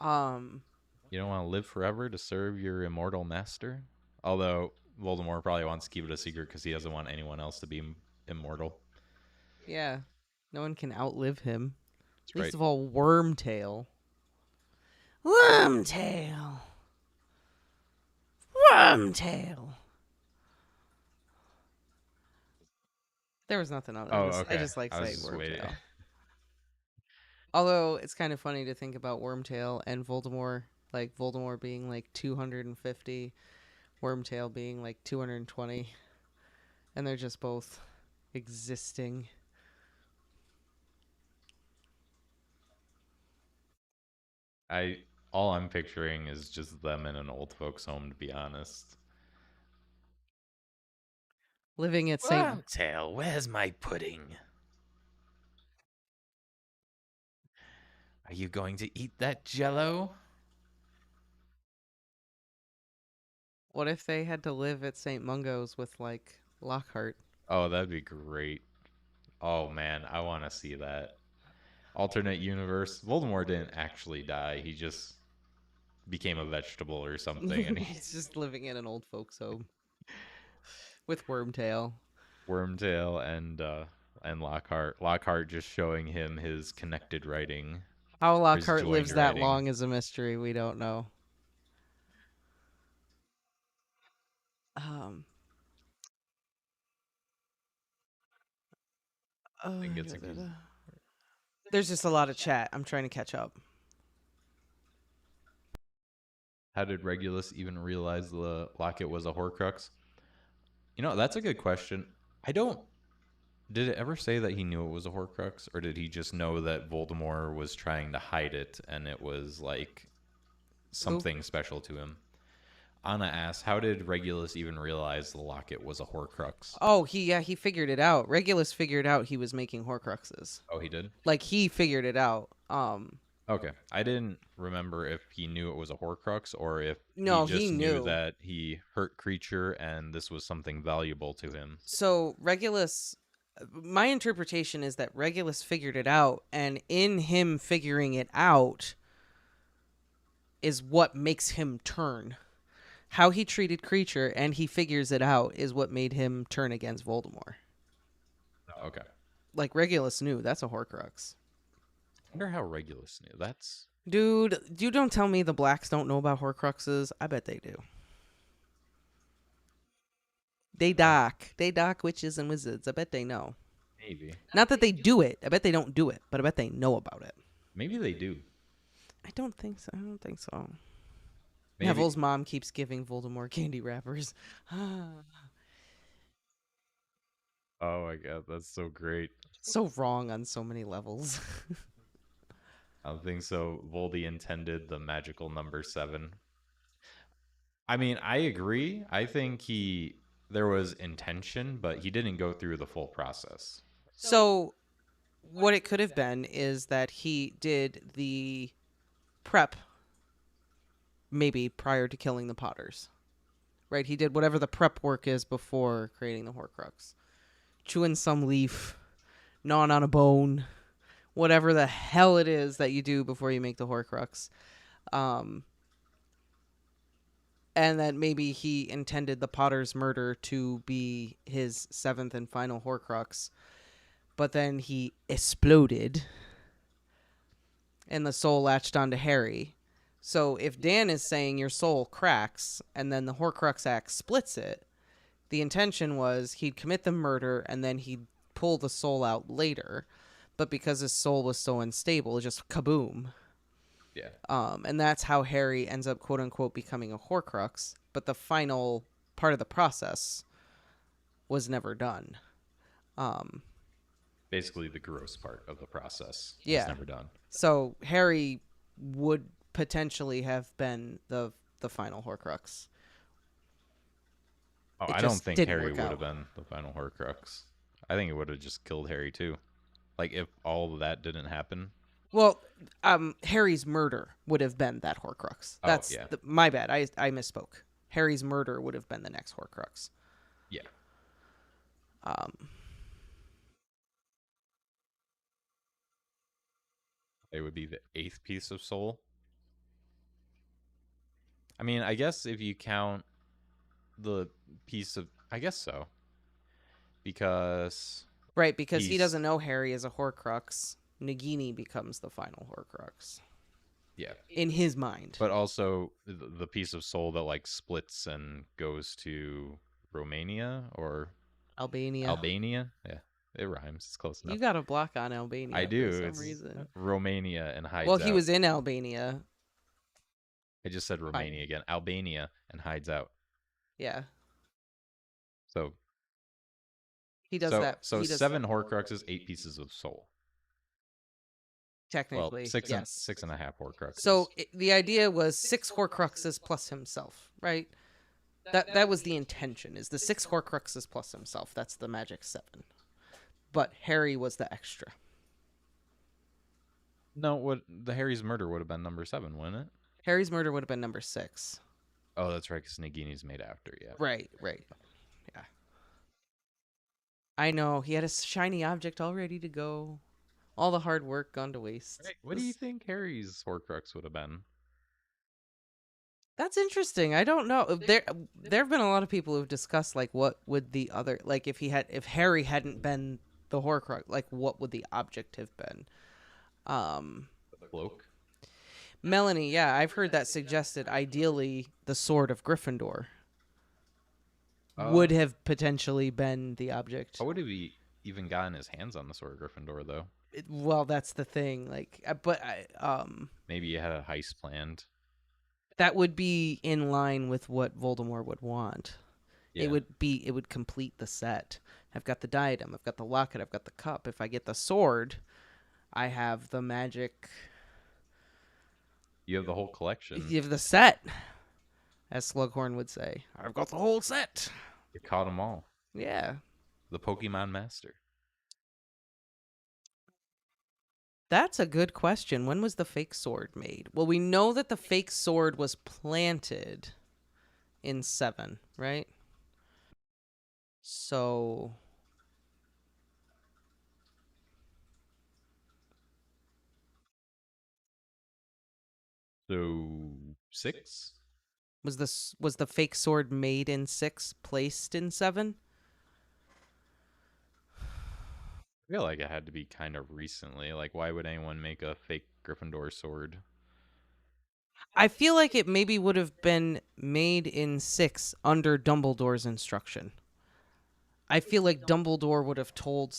You don't want to live forever to serve your immortal master? Although Voldemort probably wants to keep it a secret because he doesn't want anyone else to be immortal. Yeah. No one can outlive him. That's Least right. of all, Wormtail. Wormtail. Wormtail. There was nothing else. Oh, I okay. just like I was saying just waiting. Wormtail. Although it's kind of funny to think about Wormtail and Voldemort, like Voldemort being like 250, Wormtail being like 220, and they're just both existing. I all I'm picturing is just them in an old folks' home. To be honest. Living at St. Wormtail, where's my pudding? Are you going to eat that jello? What if they had to live at St. Mungo's with like Lockhart? Oh, that'd be great. Oh man, I want to see that. Alternate universe. Voldemort didn't actually die. He just became a vegetable or something, and he He's just living in an old folks home with Wormtail. Wormtail and Lockhart. Lockhart just showing him his connected writing, How his Lockhart joined lives that writing. long is a mystery. We don't know. Um. Oh, And gets accused. there's just a lot of chat. I'm trying to catch up. How did Regulus even realize the locket was a Horcrux? You know, that's a good question. I don't. Did it ever say that he knew it was a Horcrux, or did he just know that Voldemort was trying to hide it and it was like Who? something special to him? Anna asks, "How did Regulus even realize the locket was a Horcrux?" Oh, he figured it out. Regulus figured out he was making Horcruxes. Oh, he did. Like he figured it out. Okay, I didn't remember if he knew it was a Horcrux or if he No, he just knew knew. that he hurt creature and this was something valuable to him. So Regulus, my interpretation is that Regulus figured it out, and in him figuring it out is what makes him turn. How he treated creature and he figures it out is what made him turn against Voldemort. Okay. Like Regulus knew that's a Horcrux. I wonder how Regulus knew. That's Dude, you don't tell me the blacks don't know about Horcruxes. I bet they do. They uh, dock. They dock witches and wizards. I bet they know. maybe. Not that they do it. I bet they don't do it, but I bet they know about it. Maybe they do. I don't think so. I don't think so. Maybe. Neville's mom keeps giving Voldemort candy wrappers. Oh my god, that's so great. So wrong on so many levels. I don't think so. Voldy intended the magical number 7. I mean, I agree. I think there was intention, but he didn't go through the full process. So, what it could have been is that he did the prep maybe prior to killing the Potters. Right? He did whatever the prep work is before creating the Horcrux. Chewing some leaf, gnawing on a bone, whatever the hell it is that you do before you make the Horcrux. And that maybe he intended the Potter's murder to be his 7th and final Horcrux. But then he exploded and the soul latched onto Harry. So if Dan is saying your soul cracks and then the Horcrux axe splits it, the intention was he'd commit the murder and then he'd pull the soul out later. But because his soul was so unstable, it just kaboom. Yeah. And that's how Harry ends up, quote unquote, becoming a Horcrux. But the final part of the process was never done. Basically, the gross part of the process Yeah. was never done. So Harry would potentially have been the final Horcrux. Oh, It I don't just think didn't Harry work would out. have been the final Horcrux. I think it would have just killed Harry too. Like if all of that didn't happen. Well, Harry's murder would have been that Horcrux. Oh, That's yeah. my bad. I misspoke. Harry's murder would have been the next Horcrux. Yeah. It would be the 8th piece of soul. I mean, I guess if you count the piece of, I guess so, because Right, because he he's doesn't know Harry is a Horcrux. Nagini becomes the final Horcrux yeah, in his mind. but also the piece of soul that like splits and goes to Romania or Albania. Albania. Yeah, it rhymes. It's close You enough. got a block on I Albania for do. some It's reason. Romania and Well, hides he out. was in Albania. I just said Fine. Romania again. Albania and hides out. Yeah. So He does so that. so He does seven Horcruxes, 8 pieces of soul. Well, technically. Yes. six and a half Horcruxes. So the idea was 6 Horcruxes plus himself, right? That was the intention. Is the 6 Horcruxes plus himself. That's the magic 7. But Harry was the extra. No, what the Harry's murder would have been number 7, wouldn't it? Harry's murder would have been number 6. Oh, that's right, because Nagini's made after, yeah. Right. Yeah. I know. He had a shiny object all ready to go. All the hard work gone to waste. Right. What do you think Harry's Horcrux would have been? That's interesting. I don't know. There have been a lot of people who've discussed like what would the other like if Harry hadn't been the Horcrux, like what would the object have been? The cloak? Melanie, yeah, I've heard that suggested ideally the sword of Gryffindor would have potentially been the object. How would he even gotten his hands on the sword of Gryffindor, though? Well, that's the thing. Like, but Maybe he had a heist planned. that would be in line with what Voldemort would want. Yeah. It would complete the set. I've got the diadem, I've got the locket, I've got the cup. If I get the sword, I have the magic. You have the whole collection. You have the set, as Slughorn would say. I've got the whole set. You caught them all. Yeah. The Pokemon Master. That's a good question. When was the fake sword made? Well, we know that the fake sword was planted in 7, right? So So 6? was the fake sword made in 6, placed in 7? I feel like it had to be kind of recently. Like, why would anyone make a fake Gryffindor sword? I feel like it maybe would have been made in 6 under Dumbledore's instruction. I feel like Dumbledore would have told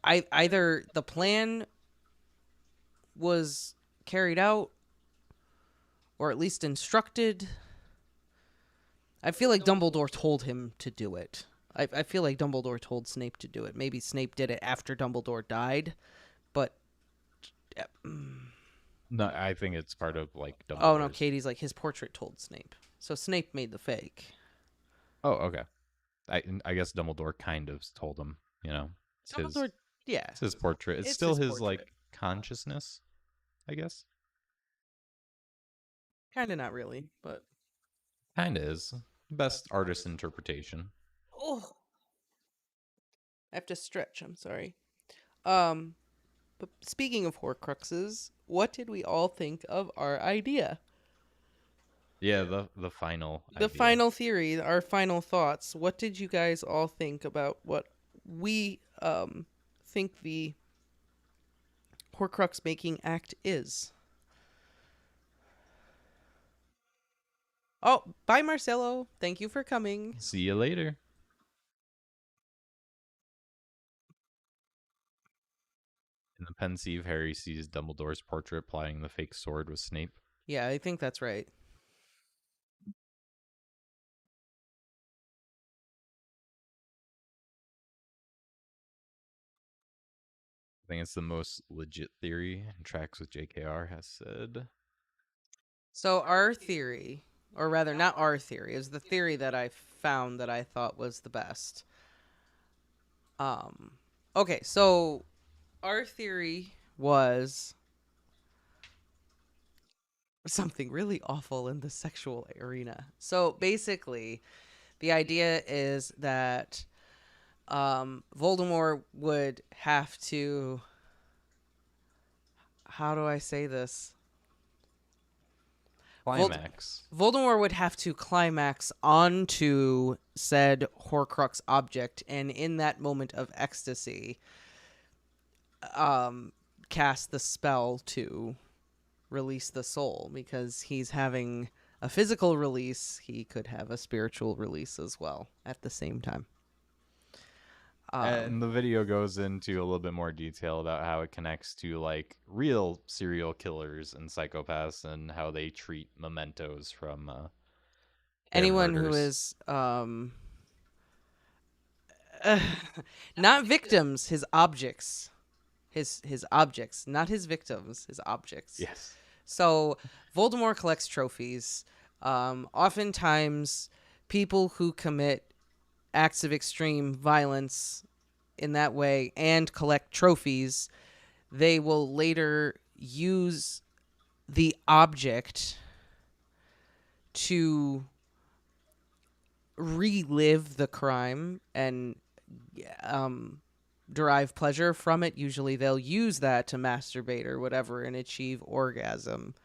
either the plan was carried out or at least instructed. I feel like Dumbledore told him to do it. I feel like Dumbledore told Snape to do it. Maybe Snape did it after Dumbledore died, but No, I think it's part of like Dumbledore's. oh no, Katie's like his portrait told Snape. So Snape made the fake. Oh, okay. I guess Dumbledore kind of told him, you know. Dumbledore, yeah. It's his portrait. It's still his like consciousness, I guess. Kind of not really, but Kind of is. Best artist interpretation. oh, I have to stretch. I'm sorry. But speaking of Horcruxes, what did we all think of our idea? Yeah, the final The idea. final theory, our final thoughts. What did you guys all think about what we think the Horcrux making act is? Oh, bye, Marcelo. Thank you for coming. See you later. In the pensive, Harry sees Dumbledore's portrait plying the fake sword with Snape. Yeah, I think that's right. I think it's the most legit theory and tracks with JKR has said. So our theory, or rather not our theory, is the theory that I found that I thought was the best. Okay, so our theory was something really awful in the sexual arena. So basically, the idea is that Voldemort would have to. How do I say this? Climax. Voldemort would have to climax onto said Horcrux object, and in that moment of ecstasy, cast the spell to release the soul. Because he's having a physical release, he could have a spiritual release as well at the same time. And the video goes into a little bit more detail about how it connects to like real serial killers and psychopaths and how they treat mementos from their Anyone who murders. is not victims, his objects, his objects, not his victims, his objects. Yes. So Voldemort collects trophies. Oftentimes, people who commit acts of extreme violence in that way and collect trophies, they will later use the object to relive the crime and derive pleasure from it. Usually they'll use that to masturbate or whatever and achieve orgasm.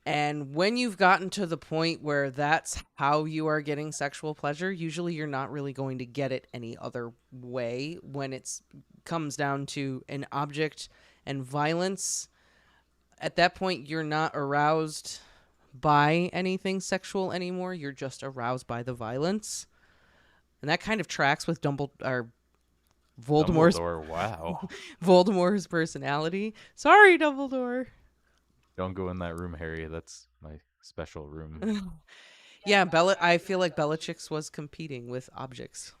And when you've gotten to the point where that's how you are getting sexual pleasure, usually you're not really going to get it any other way. When it comes down to an object and violence, at that point you're not aroused by anything sexual anymore. You're just aroused by the violence. And that kind of tracks with Voldemort's Dumbledore, wow. Voldemort's personality. Sorry, Dumbledore. Don't go in that room, Harry. That's my special room. Yeah, I feel like Bellatrix was competing with objects.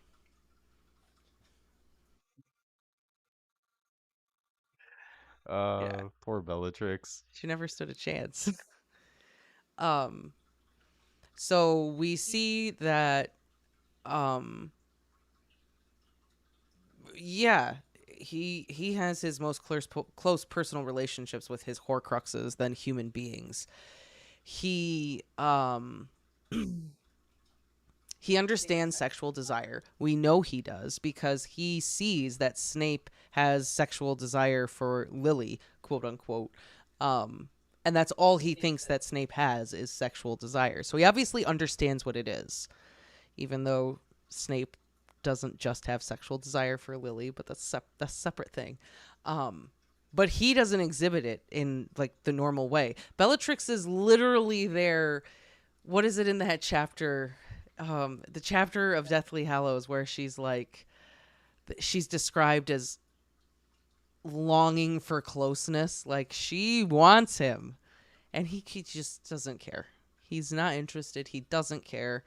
Yeah, Poor Bellatrix. she never stood a chance. um, so we see that, yeah, he has his most close personal relationships with his Horcruxes than human beings. He he understands sexual desire. We know he does because he sees that Snape has sexual desire for Lily, quote unquote. And that's all he thinks that Snape has is sexual desire. So he obviously understands what it is, even though Snape doesn't just have sexual desire for Lily, but that's a separate thing. But he doesn't exhibit it in like the normal way. Bellatrix is literally there. What is it in that chapter? The chapter of Deathly Hallows where she's described as longing for closeness. Like she wants him, and he just doesn't care. He's not interested. He doesn't care.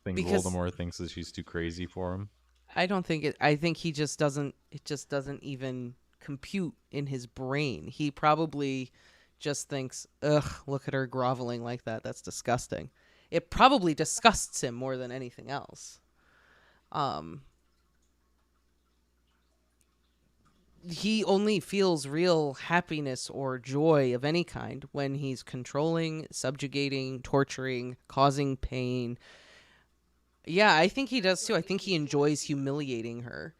Because Voldemort thinks that she's too crazy for him. I don't think it. I think he just doesn't. It just doesn't even compute in his brain. He probably just thinks, "Ugh, look at her groveling like that. That's disgusting." It probably disgusts him more than anything else. He only feels real happiness or joy of any kind when he's controlling, subjugating, torturing, causing pain. Yeah, I think he does too. I think he enjoys humiliating her.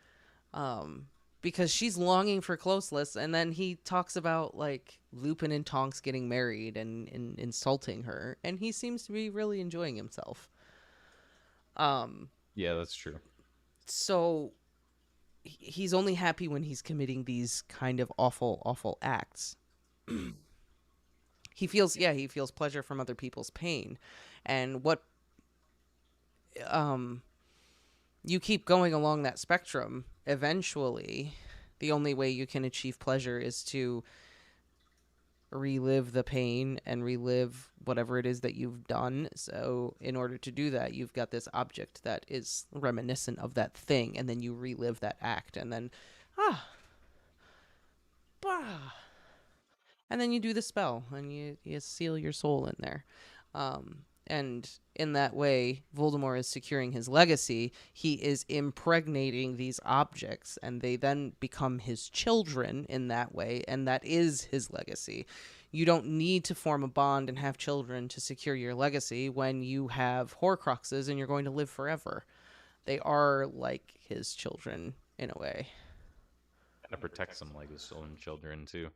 Because she's longing for closeness, and then he talks about like Lupin and Tonks getting married and insulting her, and he seems to be really enjoying himself. Yeah, that's true. So he's only happy when he's committing these kind of awful acts. He feels pleasure from other people's pain, and what you keep going along that spectrum, eventually the only way you can achieve pleasure is to relive the pain and relive whatever it is that you've done. So in order to do that, you've got this object that is reminiscent of that thing, and then you relive that act, and then and then you do the spell and you seal your soul in there. And in that way, Voldemort is securing his legacy. He is impregnating these objects, and they then become his children in that way, and that is his legacy. You don't need to form a bond and have children to secure your legacy when you have Horcruxes and you're going to live forever. They are like his children in a way. And it protects him like his own children too.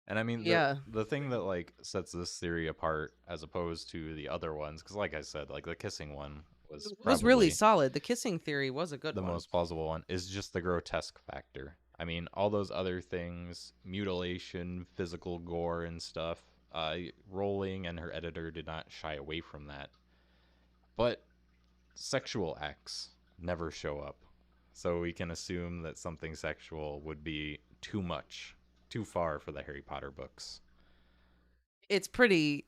And I mean Yeah, the thing that like sets this theory apart as opposed to the other ones, because like I said, like the kissing one was it was really probably solid. The kissing theory was a good the one. most plausible one, is just the grotesque factor. I mean, all those other things, mutilation, physical gore and stuff, Rowling and her editor did not shy away from that. But sexual acts never show up. So we can assume that something sexual would be too much, too far for the Harry Potter books. It's pretty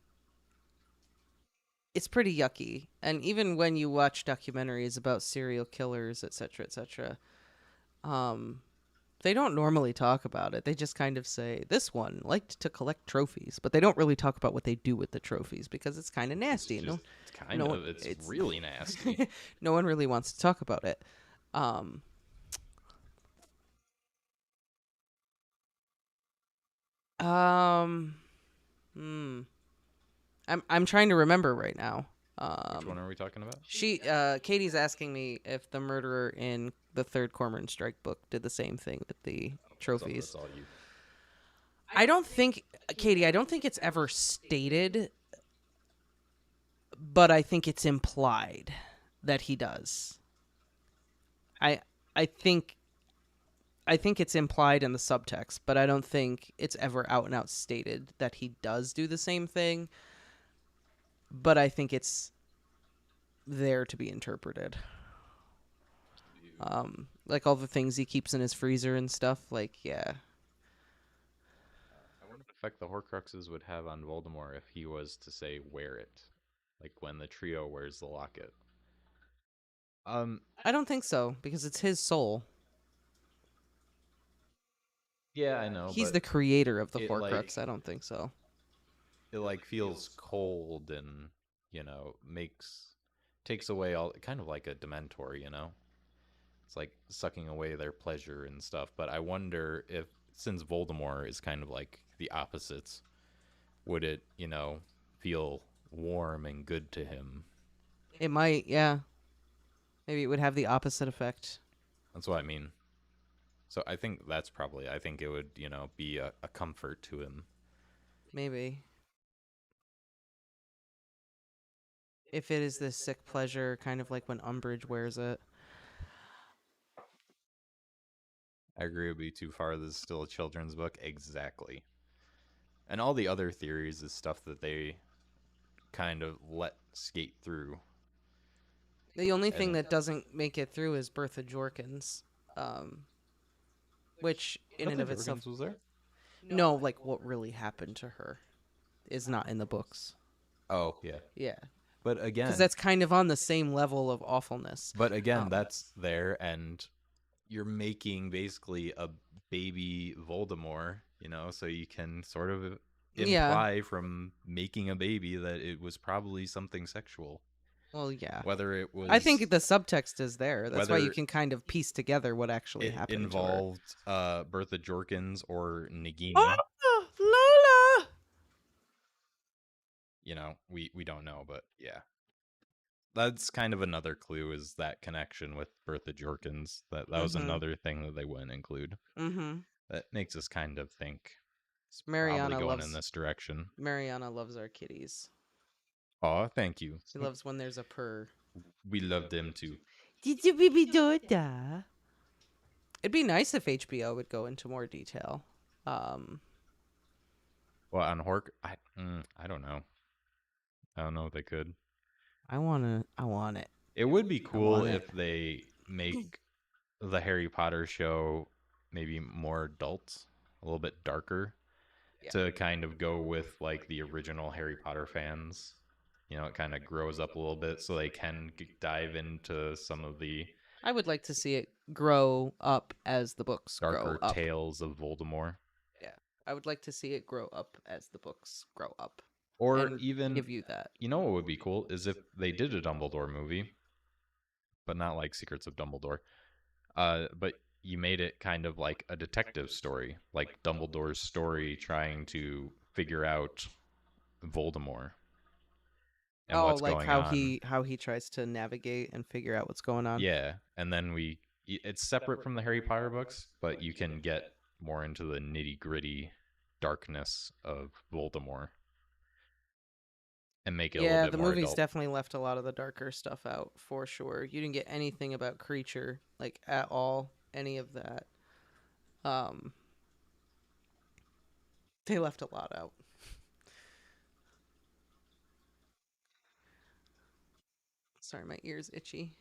it's pretty yucky. And even when you watch documentaries about serial killers, etc., etc., um, they don't normally talk about it. They just kind of say this one liked to collect trophies, but they don't really talk about what they do with the trophies because it's kind of It's nasty. just, No, it's kind no, of, it's it's really nasty. no one really wants to talk about it. Um, um, hmm. I'm trying to remember right now. Which one Um, are we talking about? Katie's asking me if the murderer in the third Cormoran Strike book did the same thing with the So that's trophies. all you. I don't think, Katie, I don't think it's ever stated, but I think it's implied that he does. I I think I think it's implied in the subtext, but I don't think it's ever out and out stated that he does do the same thing. But I think it's there to be interpreted. Like all the things he keeps in his freezer and stuff. Like, yeah, I wonder what effect the Horcruxes would have on Voldemort if he was to say wear it, like when the trio wears the locket. Um, I don't think so because it's his soul. yeah, I know, He's but the creator of the it like Horcrux. I don't think so. it like feels cold and takes away all, kind of like a Dementor, you know. It's like sucking away their pleasure and stuff. But I wonder if, since Voldemort is kind of like the opposites, would it, feel warm and good to him? It might, yeah. Maybe it would have the opposite effect. That's what I mean. So I think that's probably, I think it would, be a comfort to him. Maybe. If it is this sick pleasure, kind of like when Umbridge wears it. I agree, it would be too far. This is still a children's book. Exactly. And all the other theories is stuff that they kind of let skate through. The only thing And that doesn't make it through is Bertha Jorkins, um, which in and Bertha of itself, Jorgens was there? no, like what really happened to her is not in the books. Oh, yeah. Yeah, But because again, that's kind of on the same level of awfulness. that's there, and you're making basically a baby Voldemort, so you can sort of Yeah, imply from making a baby that it was probably something sexual. well, yeah. Whether it I was, think the subtext is there. That's why you whether can kind of piece together what actually it happened to her. involved Bertha Jorkins or Nagini, Oh, Lola! we don't know, but yeah. That's kind of another clue, is that connection with Bertha Jorkins. That was Mm-hmm. another thing that they wouldn't include. Mm-hmm. That makes us kind of think it's probably Mariana going in loves this direction. Mariana loves our kitties. Aw, thank you. She loves when there's a purr. We love them too. Did you baby Doda? It'd be nice if HBO would go into more detail. Um, Well, on Hork, I don't know. I don't know if they could. I want it. It would be I cool want it. if they make the Harry Potter show maybe more adult, a little bit darker, Yeah. to kind of go with like the original Harry Potter fans. It kind of grows up a little bit so they can dive into some of the I would like to see it grow up as the books grow darker up. tales of Voldemort. Yeah. I would like to see it grow up as the books grow up. Or And even, give you that. what would be cool is if they did a Dumbledore movie, but not like Secrets of Dumbledore. But you made it kind of like a detective story, like Dumbledore's story trying to figure out Voldemort and Oh, what's like going on. how he tries to navigate and figure out what's going on. Yeah, and then it's separate from the Harry Potter books, but you can get more into the nitty gritty darkness of Voldemort and make it a little Yeah, bit the more movies adult. definitely left a lot of the darker stuff out for sure. You didn't get anything about Creature like at all, any of that. Um they left a lot out. Sorry, my ear's itchy.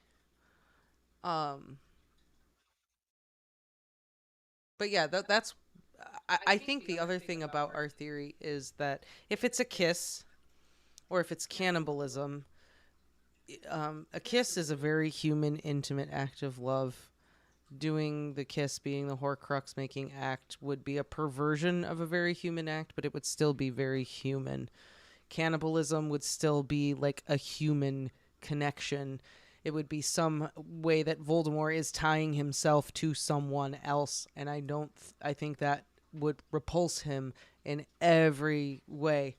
Um but yeah, that's I think the other thing about our theory is that if it's a kiss or if it's cannibalism, a kiss is a very human, intimate act of love. Doing the kiss, being the Horcrux making act, would be a perversion of a very human act, but it would still be very human. Cannibalism would still be like a human connection. It would be some way that Voldemort is tying himself to someone else, and I think that would repulse him in every way.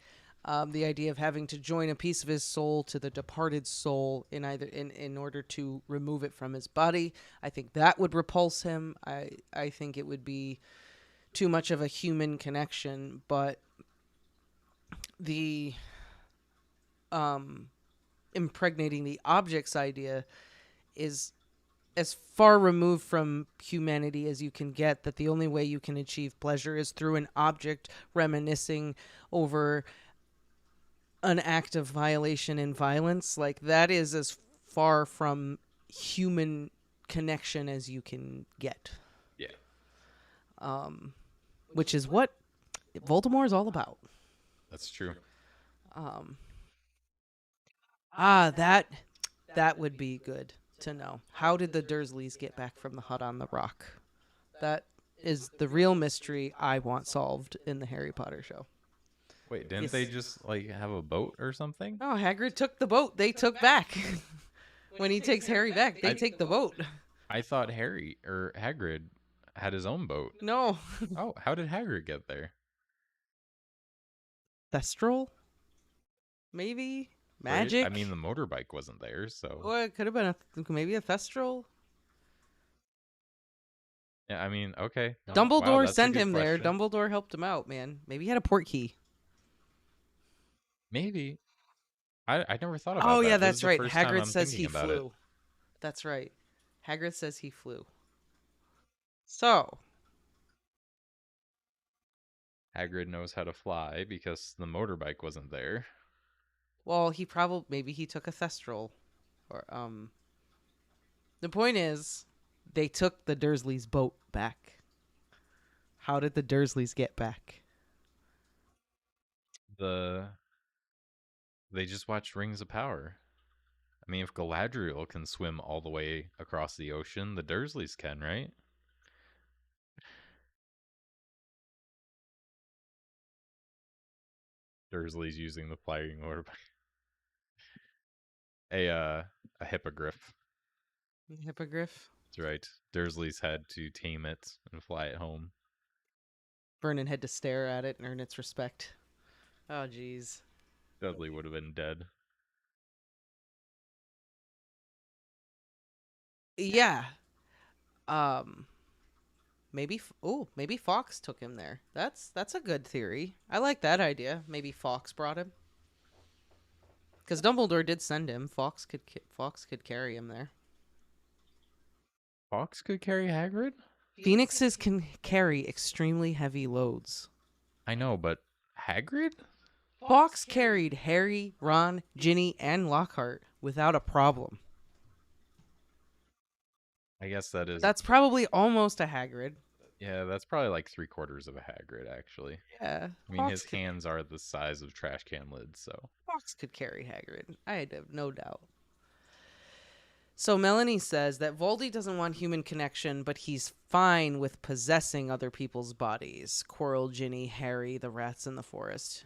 The idea of having to join a piece of his soul to the departed soul in order to remove it from his body, I think that would repulse him. I think it would be too much of a human connection. But the impregnating the objects idea is as far removed from humanity as you can get, that the only way you can achieve pleasure is through an object reminiscing over an act of violation and violence. Like, that is as far from human connection as you can get. Yeah. Which is what Voldemort is all about. That's true. That would be good to know. How did the Dursleys get back from the hut on the rock? That is the real mystery I want solved in the Harry Potter show. Wait, didn't they just like have a boat or something? Oh, Hagrid took the boat. They took back. When he takes Harry back, they take the boat. I thought Harry or Hagrid had his own boat. No. Oh, how did Hagrid get there? Thestral? Maybe? Right? Magic? I mean, the motorbike wasn't there, so Or it could have been maybe a Thestral? yeah. I mean, okay. No, Dumbledore wow, that's a sent good him there. question. Dumbledore helped him out, man. Maybe he had a port key. Maybe. I never thought about Oh, that. yeah, This is that's the right. first time Hagrid I'm says thinking he about it. flew. That's right. Hagrid says he flew. So, Hagrid knows how to fly because the motorbike wasn't there. well, maybe he took a Thestral. Or, the point is, they took the Dursleys' boat back. How did the Dursleys get back? They just watched Rings of Power. I mean, if Galadriel can swim all the way across the ocean, the Dursleys can, right? Dursleys using the flying motorbike. A hippogriff. Hippogriff? That's right. Dursleys had to tame it and fly it home. Vernon had to stare at it and earn its respect. Oh, jeez. Dudley would have been dead. Yeah. Um, maybe Fox took him there. That's a good theory. I like that idea. Maybe Fox brought him. Because Dumbledore did send him. Fox could carry him there. Fox could carry Hagrid? Phoenixes can carry extremely heavy loads. I know, but Hagrid? Fox carried Harry, Ron, Ginny, and Lockhart without a problem. I guess that is. That's probably almost a Hagrid. Yeah, that's probably like 3/4 of a Hagrid, actually. Yeah. I mean, his hands are the size of trash can lids, so. Fox could carry Hagrid. I have no doubt. So Melanie says that Voldy doesn't want human connection, but he's fine with possessing other people's bodies. Quirrell, Ginny, Harry, the rats in the forest.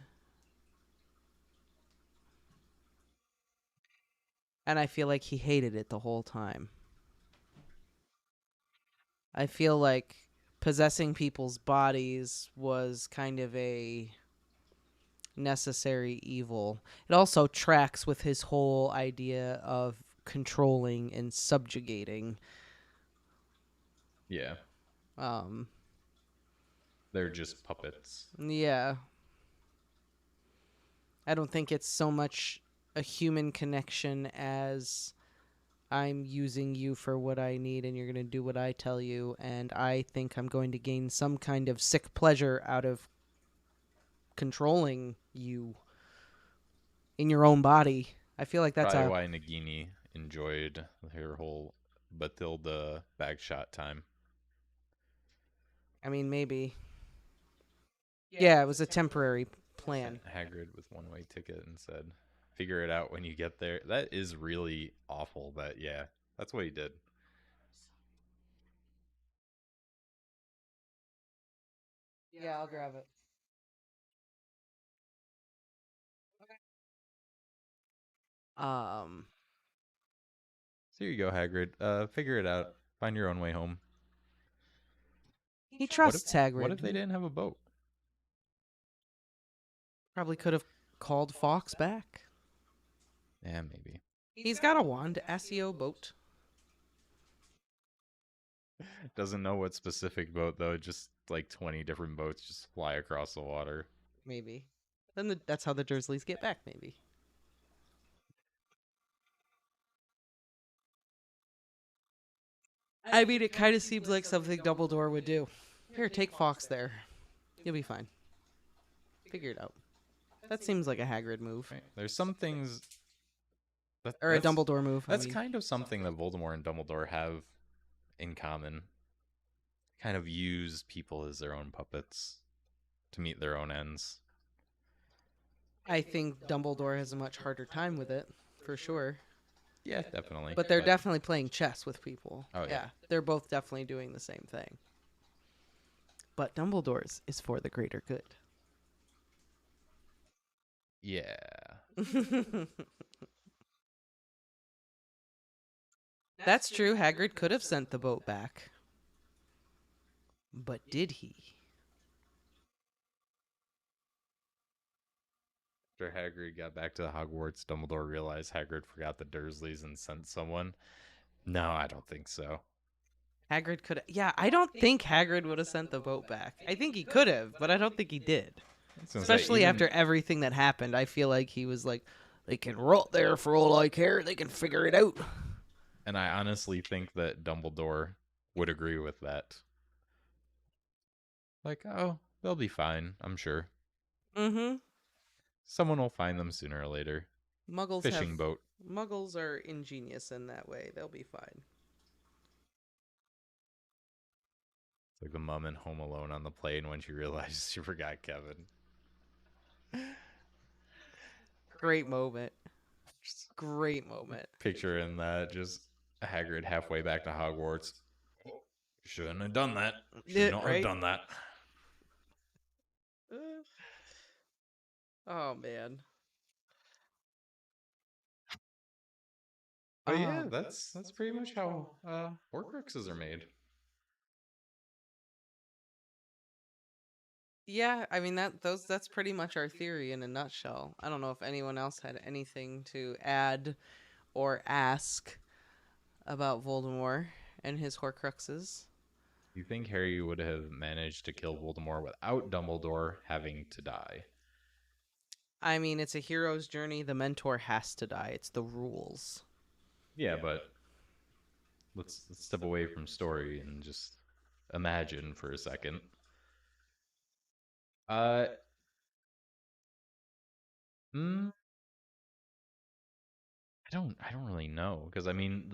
And I feel like he hated it the whole time. I feel like possessing people's bodies was kind of a necessary evil. It also tracks with his whole idea of controlling and subjugating. Yeah. They're just puppets. Yeah. I don't think it's so much a human connection as I'm using you for what I need and you're going to do what I tell you. And I think I'm going to gain some kind of sick pleasure out of controlling you in your own body. I feel like that's Probably a. why Nagini enjoyed her whole Bathilda bagshot time. I mean, maybe. Yeah, it was a temporary plan. Sent Hagrid with one-way ticket and said, "Figure it out when you get there." That is really awful, but yeah, that's what he did. Yeah, I'll grab it. Um, So here you go, Hagrid. Figure it out. Find your own way home. he What if trusts Hagrid. what if they didn't have a boat? Probably could have called Fox back. Yeah, maybe. He's got a wand, SEO boat. Doesn't know what specific boat though. Just like 20 different boats just fly across the water. Maybe. Then that's how the Dursleys get back, maybe. I mean, it kind of seems like something Dumbledore would do. Here, take Fox there. You'll be fine. Figure it out. That seems like a Hagrid move. Right? There's some things Or a Dumbledore move. That's kind of something that Voldemort and Dumbledore have in common. Kind of use people as their own puppets to meet their own ends. I think Dumbledore has a much harder time with it, for sure. Yeah, definitely. But they're definitely playing chess with people. Oh, yeah. They're both definitely doing the same thing. But Dumbledore's is for the greater good. Yeah. That's true. Hagrid could have sent the boat back. But did he? After Hagrid got back to Hogwarts, Dumbledore realized Hagrid forgot the Dursleys and sent someone. No, I don't think so. Hagrid could. Yeah, I don't think Hagrid would have sent the boat back. I think he could have, but I don't think he did. Especially after everything that happened, I feel like he was like, they can rot there for all I care. They can figure it out. And I honestly think that Dumbledore would agree with that. Like, oh, they'll be fine, I'm sure. Mm-hmm. Someone will find them sooner or later. Muggles Fishing boat. Muggles are ingenious in that way. They'll be fine. It's like the mom in Home Alone on the plane when she realizes she forgot Kevin. Great moment. Great moment. Picturing that, just Hagrid halfway back to Hogwarts. Shouldn't have done that. Should not have done that. Oh man. But yeah, that's pretty much how Horcruxes are made. Yeah, I mean that's pretty much our theory in a nutshell. I don't know if anyone else had anything to add or ask about Voldemort and his Horcruxes. You think Harry would have managed to kill Voldemort without Dumbledore having to die? I mean, it's a hero's journey. The mentor has to die. It's the rules. Yeah, but let's step away from story and just imagine for a second. Uh, I don't really know because I mean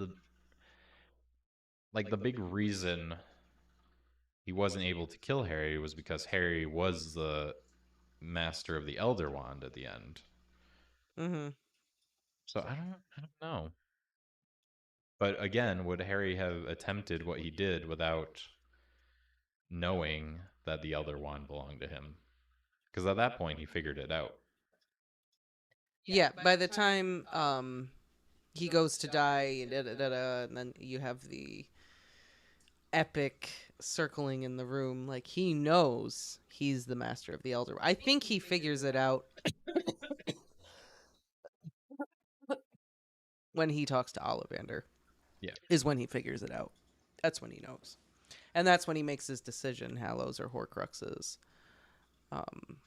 the big reason he wasn't able to kill Harry was because Harry was the master of the Elder Wand at the end. Mm-hmm. So I don't know. But again, would Harry have attempted what he did without knowing that the Elder Wand belonged to him? Because at that point, he figured it out. Yeah, by the time he goes to die, and then you have the epic circling in the room. Like, he knows he's the master of the Elder. I think he figures it out when he talks to Ollivander. Yeah. Is when he figures it out. That's when he knows. And that's when he makes his decision: Hallows or Horcruxes. Um,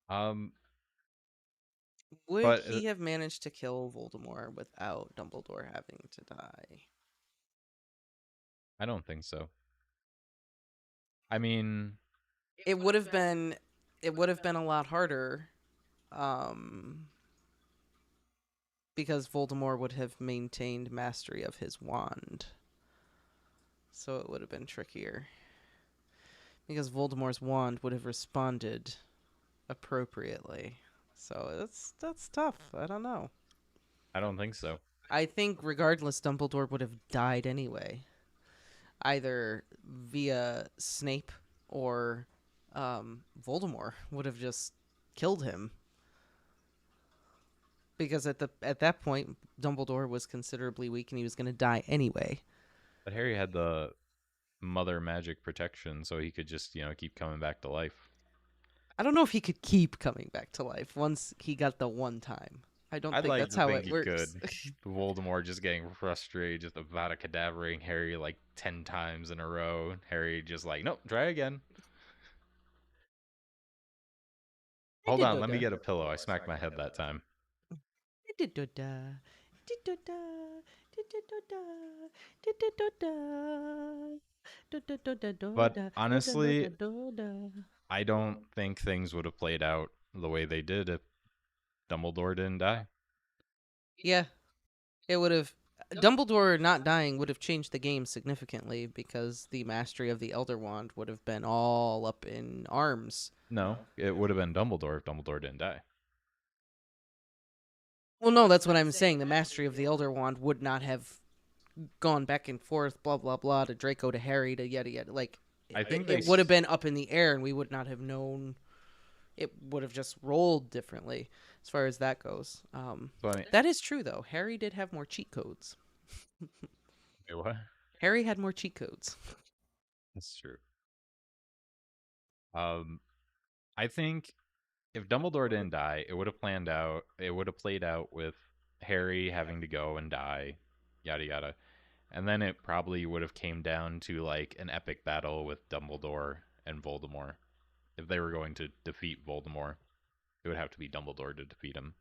Um, would but he have managed to kill Voldemort without Dumbledore having to die? I don't think so. I mean, It would have been. It would have been a lot harder. Um, because Voldemort would have maintained mastery of his wand. So it would have been trickier. Because Voldemort's wand would have responded appropriately. So that's tough. I don't know. I don't think so. I think regardless, Dumbledore would have died anyway, either via Snape or Voldemort would have just killed him. Because at that point, Dumbledore was considerably weak and he was going to die anyway. But Harry had the mother magic protection, so he could just, keep coming back to life. I don't know if he could keep coming back to life once he got the one time. I don't I'd think like that's to how think it he works. could. Voldemort just getting frustrated, just about a cadavering Harry like 10 times in a row. Harry just like, nope, try again. Hold on, let me get a pillow. I smacked my head that time. But honestly, I don't think things would have played out the way they did if Dumbledore didn't die. Yeah, it would have. Dumbledore not dying would have changed the game significantly because the mastery of the Elder Wand would have been all up in arms. No, it would have been Dumbledore if Dumbledore didn't die. Well, no, that's what I'm saying. The mastery of the Elder Wand would not have gone back and forth, blah blah blah, to Draco to Harry to yada yada. Like I think it would have been up in the air, and we would not have known. It would have just rolled differently as far as that goes. So I mean, That is true though. Harry did have more cheat codes. wait, what? Harry had more cheat codes. That's true. Um, I think if Dumbledore didn't die, it would have planned out. It would have played out with Harry having to go and die, yada yada, and then it probably would have came down to like an epic battle with Dumbledore and Voldemort. If they were going to defeat Voldemort, it would have to be Dumbledore to defeat him.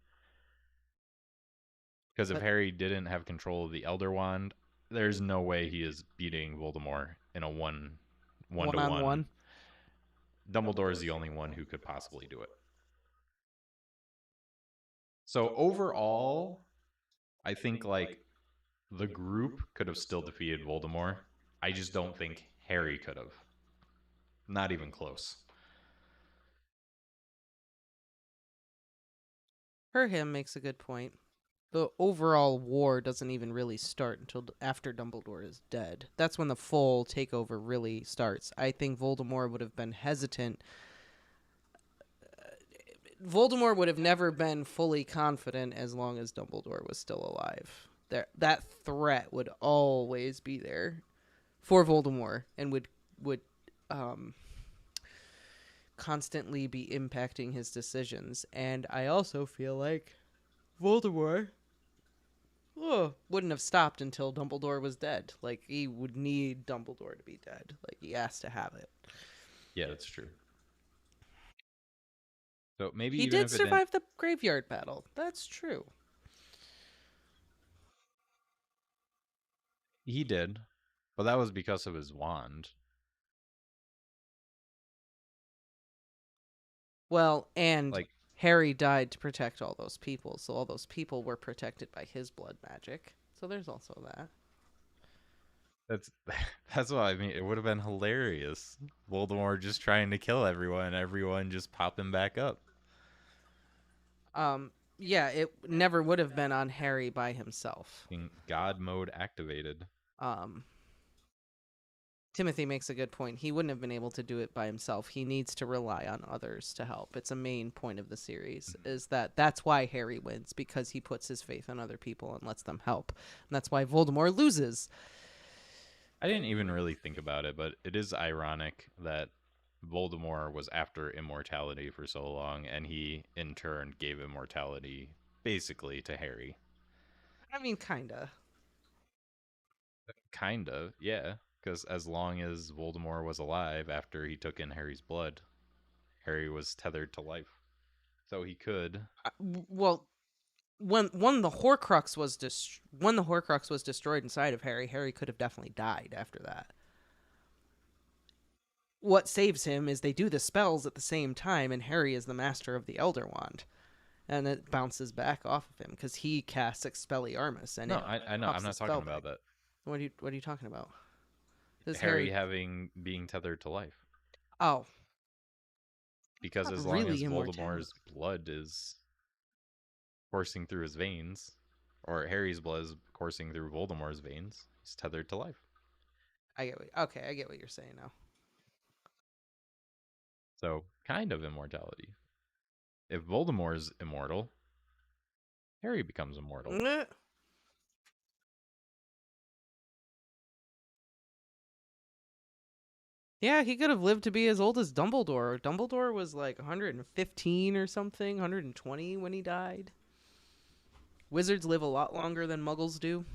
Because if But Harry didn't have control of the Elder Wand, there's no way he is beating Voldemort in a one to one on one. one. Dumbledore is the only one who could possibly do it. So overall, I think like the group could have still defeated Voldemort. I just don't think Harry could have. Not even close. Him makes a good point. The overall war doesn't even really start until after Dumbledore is dead. That's when the full takeover really starts. I think Voldemort would have been hesitant. Voldemort would have never been fully confident as long as Dumbledore was still alive. That threat would always be there for Voldemort and would um, constantly be impacting his decisions. And I also feel like Voldemort wouldn't have stopped until Dumbledore was dead. Like, he would need Dumbledore to be dead. Like, he has to have it. Yeah, that's true. So maybe He even did if it didn't, survive the graveyard battle. That's true. he did, but that was because of his wand. Well, and Like Harry died to protect all those people, so all those people were protected by his blood magic. So there's also that. that's that's what I mean. It would have been hilarious. Voldemort just trying to kill everyone, everyone just popping back up. Yeah, it never would have been on Harry by himself. God mode activated. Um, Timothy makes a good point. He wouldn't have been able to do it by himself. He needs to rely on others to help. It's a main point of the series is that's why Harry wins, because he puts his faith in other people and lets them help. And that's why Voldemort loses. I didn't even really think about it, but it is ironic that Voldemort was after immortality for so long, and he in turn gave immortality basically to Harry. I mean, kinda. Kind of, yeah. Because as long as Voldemort was alive after he took in Harry's blood, Harry was tethered to life. So he could. Well, when the Horcrux was destroyed inside of Harry, Harry could have definitely died after that. What saves him is they do the spells at the same time, and Harry is the master of the Elder Wand, and it bounces back off of him because he casts Expelliarmus, and No, it I know. pops I'm the not spell talking back. about that. What are you talking about? This Harry having being tethered to life. Oh, Because not as long really as immortality. Voldemort's blood is coursing through his veins, or Harry's blood is coursing through Voldemort's veins, he's tethered to life. I get what you're saying now. So, kind of immortality. If Voldemort's immortal, Harry becomes immortal. Yeah, he could have lived to be as old as Dumbledore. Dumbledore was like 115 or something, 120 when he died. Wizards live a lot longer than Muggles do.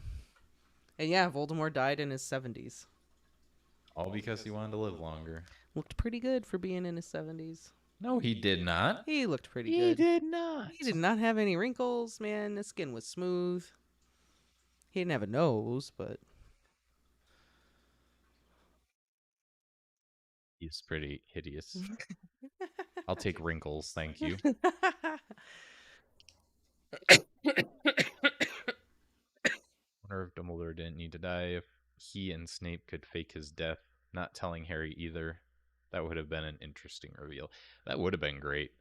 And yeah, Voldemort died in his 70s. All because he wanted to live longer. Looked pretty good for being in his 70s. No, he did not. He looked pretty He good. did not. He did not have any wrinkles, man. His skin was smooth. He didn't have a nose, but He's pretty hideous. I'll take wrinkles, thank you. Wonder if Dumbledore didn't need to die, if he and Snape could fake his death, not telling Harry either. That would have been an interesting reveal. That would have been great.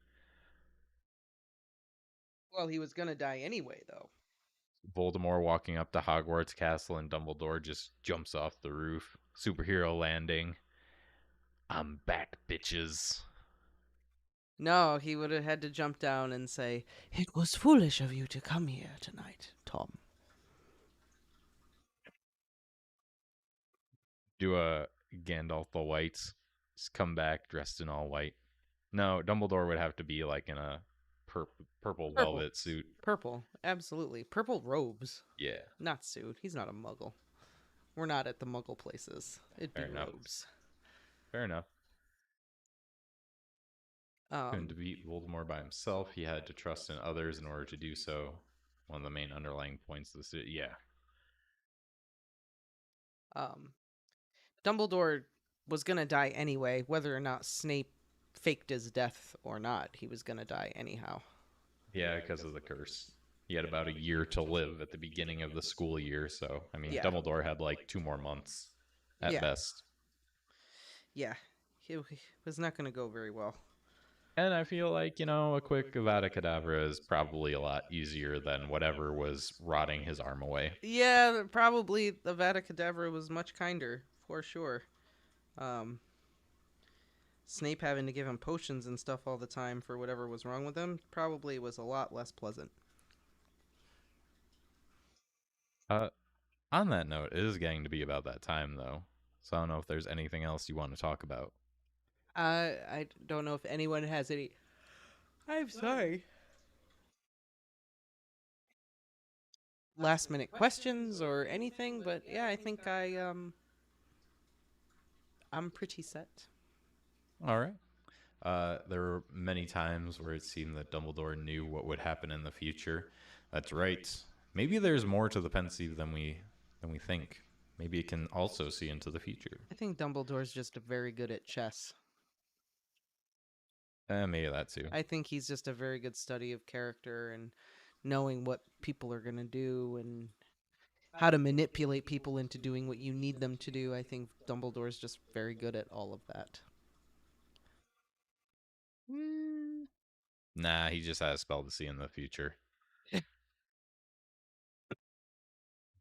Well, he was gonna die anyway, though. Voldemort walking up to Hogwarts Castle and Dumbledore just jumps off the roof. Superhero landing. I'm back, bitches. No, he would have had to jump down and say, "It was foolish of you to come here tonight, Tom." Do a Gandalf the White. Just come back dressed in all white. No, Dumbledore would have to be like in a purple velvet suit. Purple, absolutely. Purple robes, Yeah. not suit. He's not a muggle. We're not at the muggle places. It'd be Fair enough. robes. Fair enough. Couldn't defeat Voldemort by himself. He had to trust in others in order to do so. One of the main underlying points of this. Yeah. Dumbledore was gonna die anyway, whether or not Snape faked his death or not. He was gonna die anyhow. Yeah, because of the curse. He had about a year to live at the beginning of the school year, so I mean, Yeah. Dumbledore had like 2 more months at Yeah. best. Yeah, he was not gonna go very well. And I feel like, a quick Avada Kedavra is probably a lot easier than whatever was rotting his arm away. Yeah, probably the Avada Kedavra was much kinder, for sure. Snape having to give him potions and stuff all the time for whatever was wrong with him probably was a lot less pleasant. On that note, it is getting to be about that time, though. So I don't know if there's anything else you want to talk about. I don't know if anyone has any. I'm sorry. Last minute questions or anything, but yeah, I think I'm pretty set. All right. There were many times where it seemed that Dumbledore knew what would happen in the future. That's right. Maybe there's more to the Pensieve than we think. Maybe it can also see into the future. I think Dumbledore's just very good at chess. Maybe that too. I think he's just a very good study of character and knowing what people are going to do and how to manipulate people into doing what you need them to do. I think Dumbledore's just very good at all of that. Nah, he just has a spell to see in the future.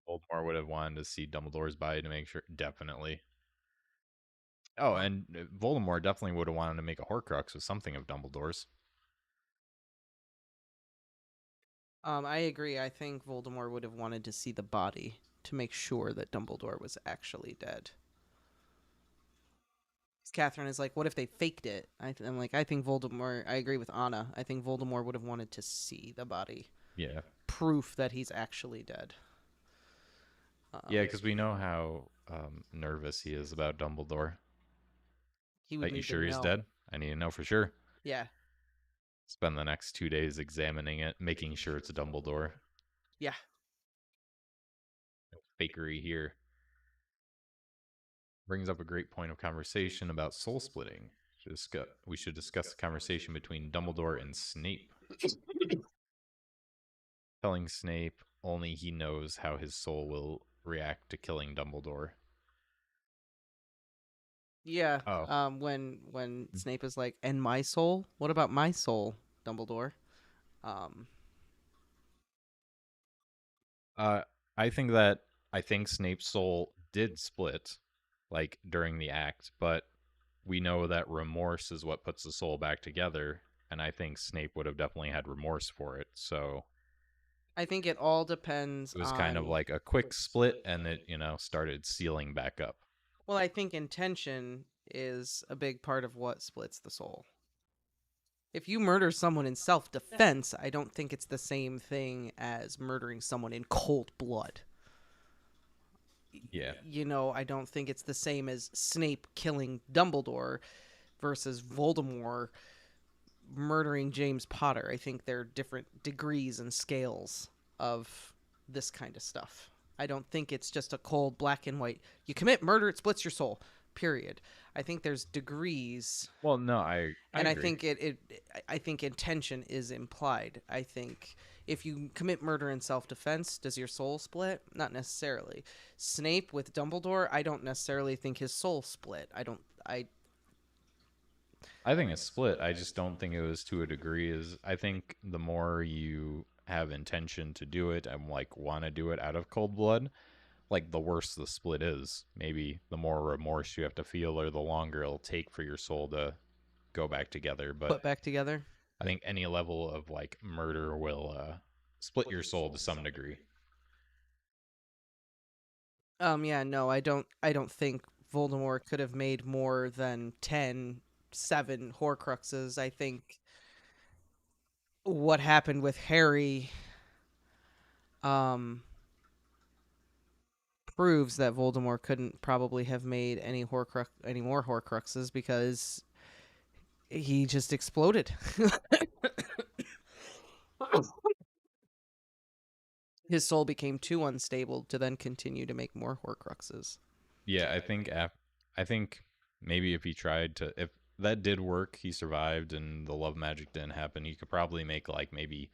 Voldemort would have wanted to see Dumbledore's body to make sure. Definitely. Oh, and Voldemort definitely would have wanted to make a Horcrux with something of Dumbledore's. I agree. I think Voldemort would have wanted to see the body to make sure that Dumbledore was actually dead. Catherine is like, what if they faked it? I'm like, I think Voldemort. I agree with Anna. I think Voldemort would have wanted to see the body. Yeah. Proof that he's actually dead. Yeah, Um, because we know how nervous he is about Dumbledore. he would Like, you need to sure he's know. dead? I need to know for sure. Yeah, Spend the next 2 days examining it, making sure it's Dumbledore. yeah, No fakery here. Brings up a great point of conversation about soul splitting. We should discuss the conversation between Dumbledore and Snape. Telling Snape only he knows how his soul will react to killing Dumbledore. yeah. Oh, When Snape is like, "And my soul? What about my soul, Dumbledore?" Um, uh, I think that I think Snape's soul did split, like during the act, but we know that remorse is what puts the soul back together, and I think Snape would have definitely had remorse for it. So I think it all depends it was kind of on. like a quick split, and it started sealing back up. Well, I think intention is a big part of what splits the soul. If you murder someone in self defense, I don't think it's the same thing as murdering someone in cold blood. Yeah, I don't think it's the same as Snape killing Dumbledore versus Voldemort murdering James Potter. I think they're different degrees and scales of this kind of stuff. I don't think it's just a cold black and white. You commit murder, it splits your soul. Period. I think there's degrees, well, no, I and I agree. think I think intention is implied. I think if you commit murder in self-defense, does your soul split? Not necessarily. Snape with Dumbledore, I don't necessarily think his soul split. I think it's split. I just don't think it was to a degree. Is I think the more you have intention to do it and like want to do it out of cold blood, like the worse the split is. Maybe the more remorse you have to feel, or the longer it'll take for your soul to go back together. But put back together. I think any level of like murder will split your soul to some degree. Yeah, no, I don't think Voldemort could have made more than 7 Horcruxes. I think what happened with Harry um proves that Voldemort couldn't probably have made any more Horcruxes because he just exploded. His soul became too unstable to then continue to make more Horcruxes. Yeah, I think maybe if he tried to, if that did work, he survived, and the love magic didn't happen, he could probably make like maybe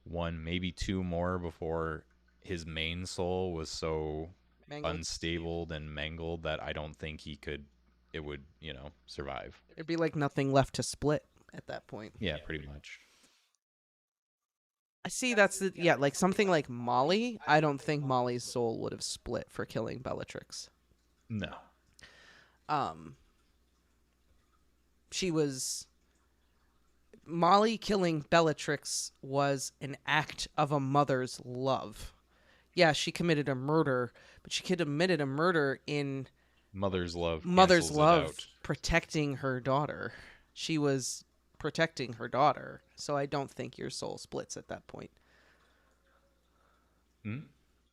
one, maybe two more before his main soul was so Mangled. unstable and mangled that I don't think he could. It would survive. It'd be like nothing left to split at that point. Yeah, pretty much. I see that's the yeah, like something like Molly, I don't think Molly's soul would have split for killing Bellatrix. No. Um she was Molly killing Bellatrix was an act of a mother's love. Yeah, she committed a murder, but she committed a murder in Mother's love mother's cancels it love out. protecting her daughter. She was protecting her daughter. So I don't think your soul splits at that point. Hmm?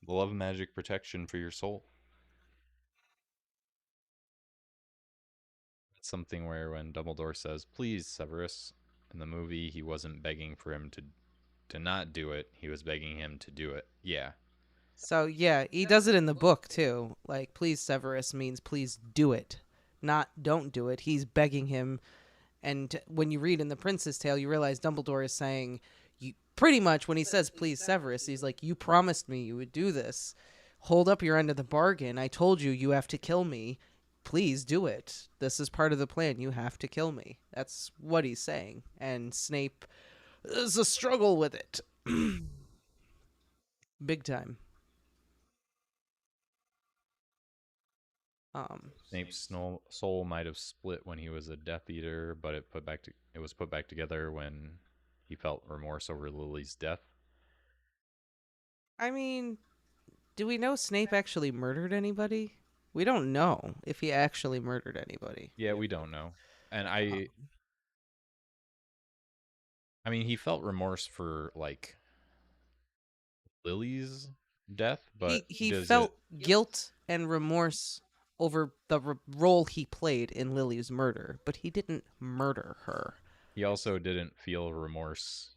The love magic protection for your soul. It's something where when Dumbledore says, "Please, Severus," in the movie, he wasn't begging for him to not do it. He was begging him to do it. Yeah. So yeah, he does it in the book too. Like please Severus means please do it, not don't do it. He's begging him, and when you read in the Prince's Tale, you realize Dumbledore is saying you pretty much when he says please Severus, he's like you promised me you would do this. Hold up your end of the bargain. I told you you have to kill me. Please do it. This is part of the plan. You have to kill me. That's what he's saying. And Snape is a struggle with it. Big time. Um Snape's soul might have split when he was a Death Eater, but it was put back together when he felt remorse over Lily's death. I mean, do we know Snape actually murdered anybody? We don't know if he actually murdered anybody. Yeah, we don't know. And Um, I mean, he felt remorse for like Lily's. death, but He does it? felt guilt and remorse over the role he played in Lily's murder, but he didn't murder her. He also didn't feel remorse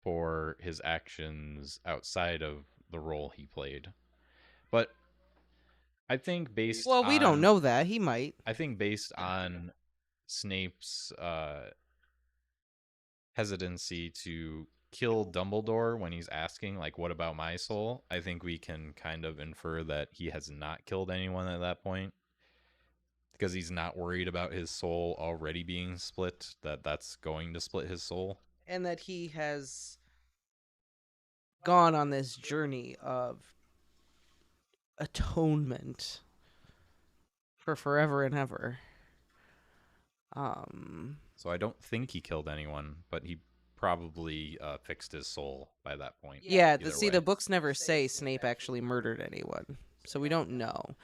for his actions outside of the role he played. But I think based Well, we don't on know that. He might. I think based on Snape's hesitancy to kill Dumbledore when he's asking, like, what about my soul? I think we can kind of infer that he has not killed anyone at that point because he's not worried about his soul already being split, that's going to split his soul. And that he has gone on this journey of atonement for forever and ever. So I don't think he killed anyone, but he probably fixed his soul by that point. Yeah, Either see, way. the books never say Snape actually murdered anyone, so we don't know.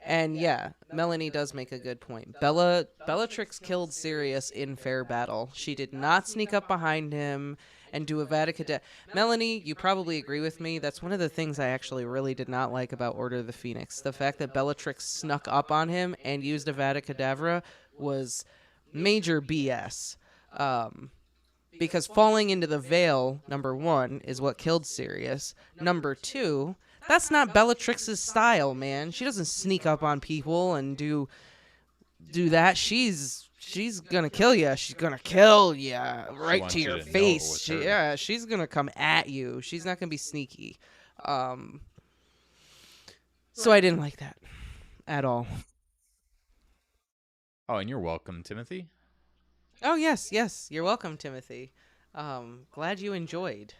And yeah, Melanie does make a good point. Bellatrix killed Sirius in fair battle. She did not sneak up behind him and do a Vatican. Melanie, you probably agree with me. That's one of the things I actually really did not like about Order of the Phoenix. The fact that Bellatrix snuck up on him and used a Vada was major BS. Because falling into the veil, number one, is what killed Sirius. Number two, that's not Bellatrix's style, man. She doesn't sneak up on people and do that. She's gonna kill you. She's gonna kill you right wants to you your to know it face. was her. Yeah, she's gonna come at you. She's not gonna be sneaky. So I didn't like that at all. Oh, and you're welcome, Timothy. Oh yes, you're welcome, Timothy. Glad you enjoyed.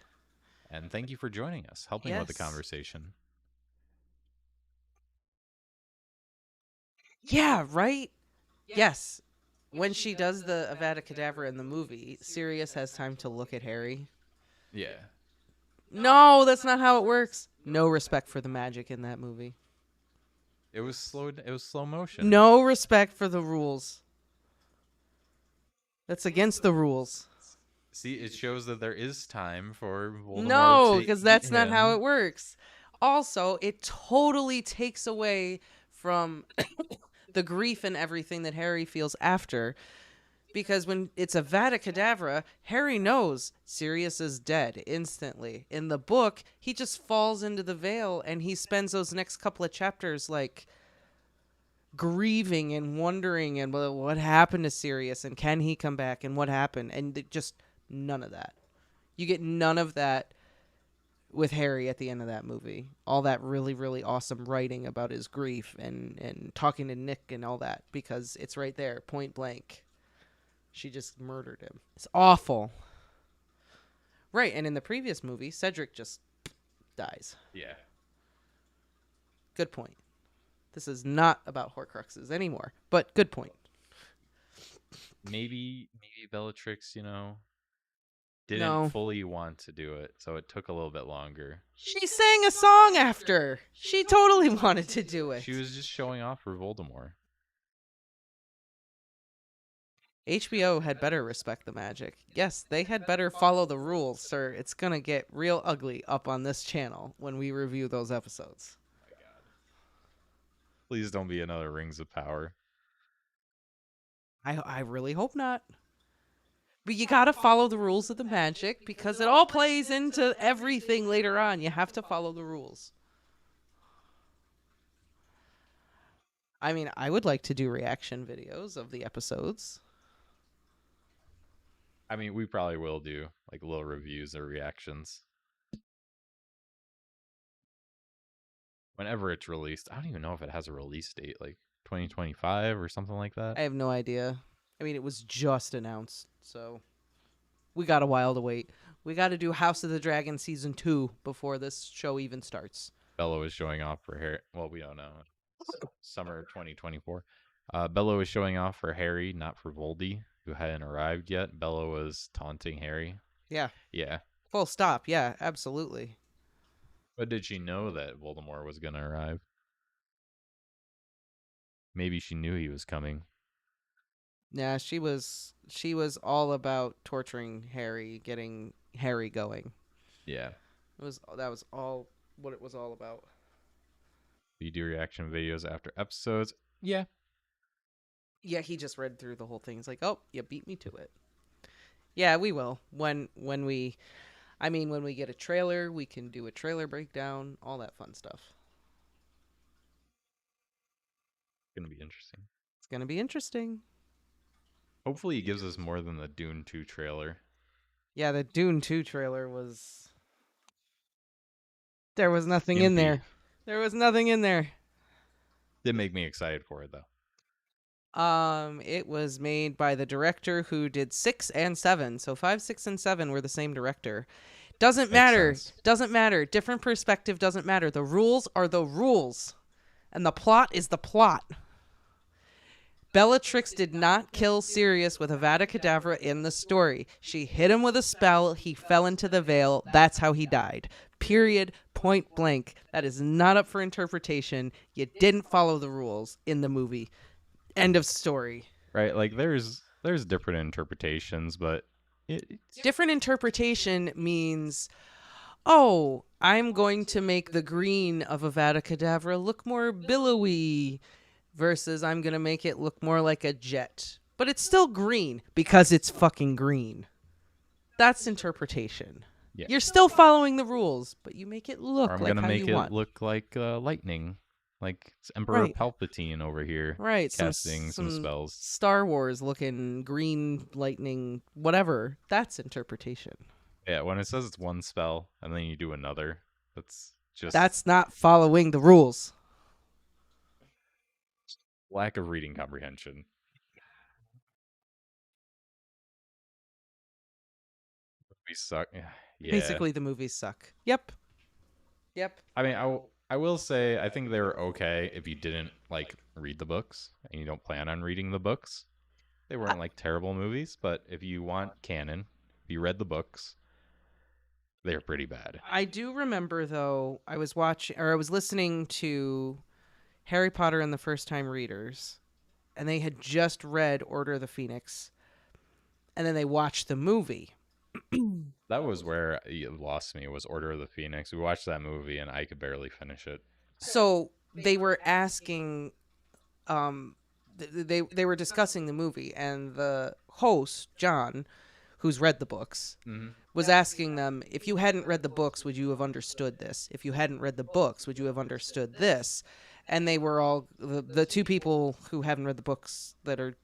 And thank you for joining us, helping with the Yes. conversation. Yeah, right? Yes. When she does the Avada Kedavra in the movie, Sirius has time to look at Harry. Yeah. No, that's not how it works. No respect for the magic in that movie. It was slow motion. No respect for the rules. That's against the rules. See, it shows that there is time for Voldemort No, to because eat that's not how him. it works. Also, it totally takes away from the grief and everything that Harry feels after. Because when it's a Vada Kedavra, Harry knows Sirius is dead instantly. In the book, he just falls into the veil and he spends those next couple of chapters like grieving and wondering and well, what happened to Sirius and can he come back and what happened, and just none of that. You get none of that with Harry at the end of that movie. All that really, really awesome writing about his grief and talking to Nick and all that, because it's right there, point blank. She just murdered him. It's awful. Right, and in the previous movie, Cedric just dies. Yeah. Good point. This is not about Horcruxes anymore, but good point. Maybe Bellatrix, didn't fully want to do it, so it took a little bit longer. She sang a song after. She totally wanted to do it. She was just showing off for Voldemort. HBO had better respect the magic. Yes, they had better follow the rules, sir. It's going to get real ugly up on this channel when we review those episodes. My God. Please don't be another Rings of Power. I really hope not. But you got to follow the rules of the magic because it all plays into everything later on. You have to follow the rules. I mean, I would like to do reaction videos of the episodes. I mean, we probably will do like little reviews or reactions. Whenever it's released. I don't even know if it has a release date, like 2025 or something like that. I have no idea. I mean, it was just announced, so we got a while to wait. We got to do House of the Dragon Season 2 before this show even starts. Bella is showing off for Harry. Well, we don't know. Summer 2024. Bella was showing off for Harry, not for Voldy, who hadn't arrived yet. Bella was taunting Harry. Yeah. Yeah. Full stop. Yeah, absolutely. But did she know that Voldemort was going to arrive? Maybe she knew he was coming. Yeah, she was all about torturing Harry, getting Harry going. Yeah. That was all what it was all about. You do reaction videos after episodes. Yeah. Yeah, he just read through the whole thing. He's like, "Oh, you beat me to it." Yeah, we will. When we when we get a trailer, we can do a trailer breakdown, all that fun stuff. It's going to be interesting. It's going to be interesting. Hopefully he gives us more than the Dune 2 trailer. Yeah, the Dune 2 trailer was there was nothing in Gimpy. there. There was nothing in there. Did make me excited for it though. It was made by the director who did 6 and 7. So 5, 6, and 7 were the same director. Doesn't Makes matter. sense. Doesn't matter. Different perspective doesn't matter. The rules are the rules. And the plot is the plot. Bellatrix did not kill Sirius with Avada Kedavra in the story. She hit him with a spell. He fell into the veil. That's how he died. Period. Point blank. That is not up for interpretation. You didn't follow the rules in the movie. End of story. Right? Like there's different interpretations, but Different interpretation means, oh, I'm going to make the green of Avada Kedavra look more billowy versus I'm going to make it look more like a jet. But it's still green because it's fucking green. That's interpretation. Yeah. You're still following the rules, but you make it look or I'm like gonna how make you it want. look like lightning, like it's Emperor Right. Palpatine over here, Right, casting some spells. Star Wars looking green lightning, whatever. That's interpretation. Yeah, when it says it's one spell and then you do another, that's That's not following the rules. lack of reading comprehension. We suck. Yeah. Basically, the movies suck. Yep. I mean, I will say I think they were okay if you didn't like read the books and you don't plan on reading the books. They weren't like terrible movies, but if you want canon, if you read the books, they're pretty bad. I do remember though, I was listening to Harry Potter and the First Time Readers, and they had just read Order of the Phoenix, and then they watched the movie. That was where it lost me, was Order of the Phoenix. We watched that movie and I could barely finish it. So they were asking, they were discussing the movie, and the host John, who's read the books, was asking them, if you hadn't read the books, would you have understood this? If you hadn't read the books, would you have understood this? And they were all the two people who haven't read the books that are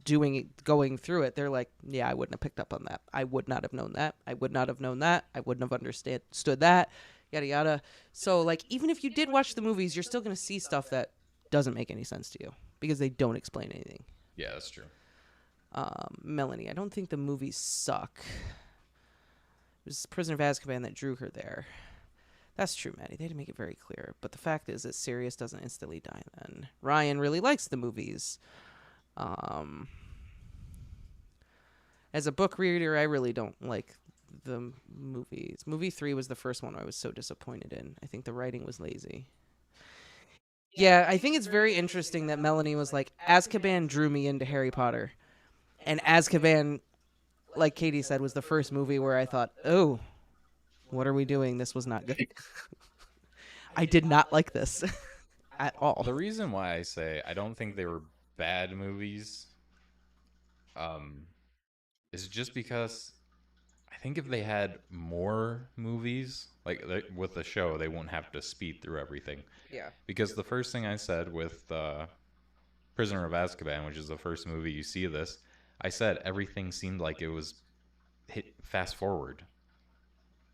going through it. They're like, yeah, I wouldn't have picked up on that. I would not have known that. I would not have known that. I wouldn't have understood that. Yada yada. So like, even if you did watch the movies, you're still gonna see stuff that doesn't make any sense to you because they don't explain anything. Yeah, that's true. Melanie, I don't think the movies suck. It was Prisoner of Azkaban that drew her there. That's true, Maddie. They didn't make it very clear. But the fact is that Sirius doesn't instantly die then. Ryan really likes the movies. As a book reader, I really don't like the movies. Movie 3 was the first one I was so disappointed in. I think the writing was lazy. Yeah, I think it's very interesting that Melanie was like, Azkaban drew me into Harry Potter. And Azkaban, like Katie said, was the first movie where I thought, oh, what are we doing? This was not good. I did not like this at all. The reason why I say I don't think they were bad movies is just because I think if they had more movies, like with the show, they won't have to speed through everything. Yeah. Because the first thing I said with Prisoner of Azkaban, which is the first movie you see this, I said everything seemed like it was hit fast forward.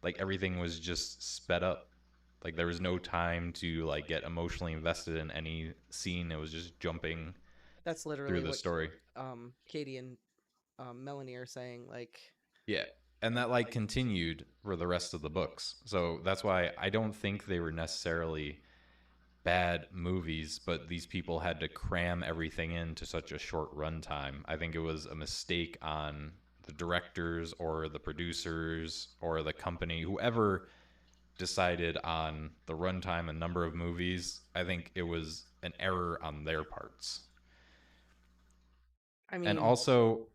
Like everything was just sped up. Like there was no time to like get emotionally invested in any scene. It was just jumping That's literally through the what story. Katie and Melanie are saying. Like, Yeah. And that like continued for the rest of the books. So that's why I don't think they were necessarily bad movies, but these people had to cram everything into such a short runtime. I think it was a mistake on the directors or the producers or the company, whoever decided on the runtime and number of movies. I think it was an error on their parts. I mean, And also,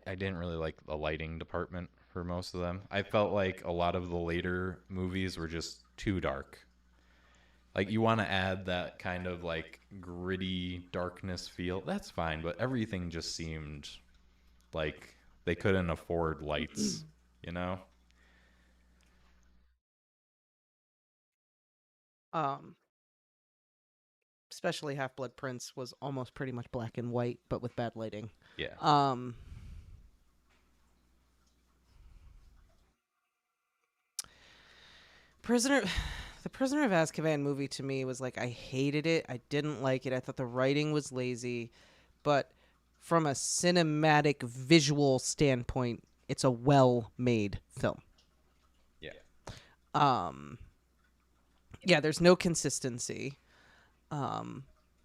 I didn't really like the lighting department for most of them. I felt like a lot of the later movies were just too dark. Like you want to add that kind of like gritty darkness feel. That's fine, but everything just seemed like they couldn't afford lights, you know? Um, Especially Half Blood Prince was almost pretty much black and white, but with bad lighting. Yeah. Um, Prisoner, the Prisoner of Azkaban movie to me was like I hated it. I didn't like it. I thought the writing was lazy, but from a cinematic visual standpoint, it's a well-made film. Yeah. Um, yeah, there's no consistency.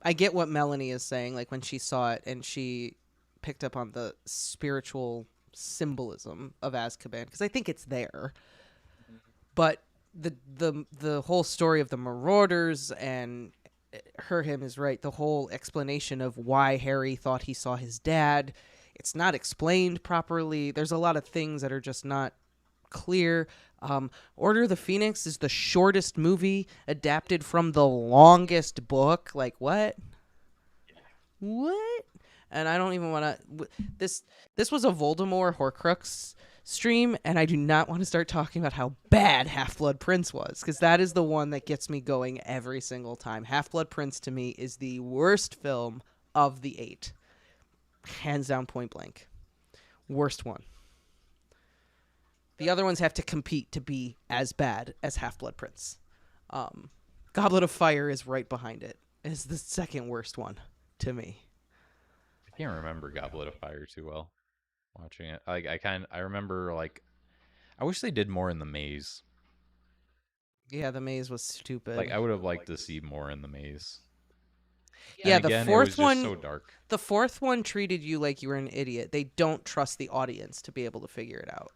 I get what Melanie is saying, like when she saw it and she picked up on the spiritual symbolism of Azkaban, because I think it's there. But the whole story of the Marauders and him is right. The whole explanation of why Harry thought he saw his dad, it's not explained properly. There's a lot of things that are just not clear. Order of the Phoenix is the shortest movie adapted from the longest book. Like what? What? And I don't even want to. This was a Voldemort Horcrux stream, and I do not want to start talking about how bad Half-Blood Prince was, because that is the one that gets me going every single time. Half-Blood Prince to me is the worst film of the 8, hands down, point blank, worst one. The other ones have to compete to be as bad as Half-Blood Prince. Goblet of Fire is right behind it. It's the second worst one to me. I can't remember Goblet of Fire too well watching it. Like I remember like I wish they did more in the maze. Yeah, the maze was stupid. Like I would have liked to see more in the maze. Yeah, And the again, it fourth was one. just so dark. The fourth one treated you like you were an idiot. They don't trust the audience to be able to figure it out.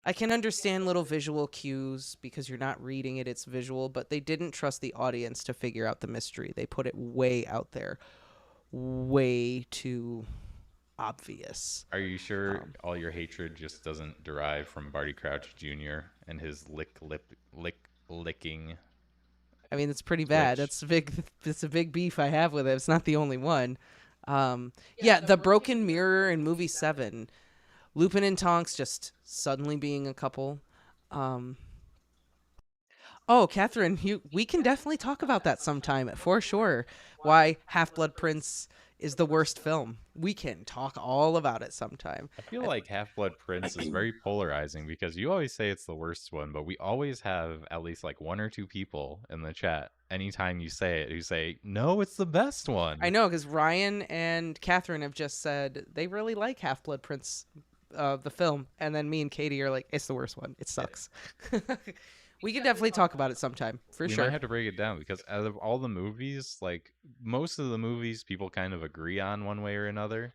I can understand little visual cues because you're not reading it, it's visual, but they didn't trust the audience to figure out the mystery. They put it way out there, way too obvious. Are you sure all your hatred just doesn't derive from Barty Crouch Jr. and his licking? I mean, it's pretty bad. Twitch. That's a big. It's a big beef I have with it. It's not the only one. Yeah, the broken mirror in movie 7. Lupin and Tonks just suddenly being a couple. Oh, Catherine, we can definitely talk about that sometime for sure. Why Half-Blood Prince is the worst film. We can talk all about it sometime. I feel like Half-Blood Prince is very polarizing because you always say it's the worst one, but we always have at least like one or two people in the chat anytime you say it who say, no, it's the best one. I know, because Ryan and Catherine have just said they really like Half-Blood Prince, the film, and then me and Katie are like, it's the worst one. It sucks. We can definitely talk about it sometime, for we sure. might have to break it down because out of all the movies, like most of the movies people kind of agree on one way or another.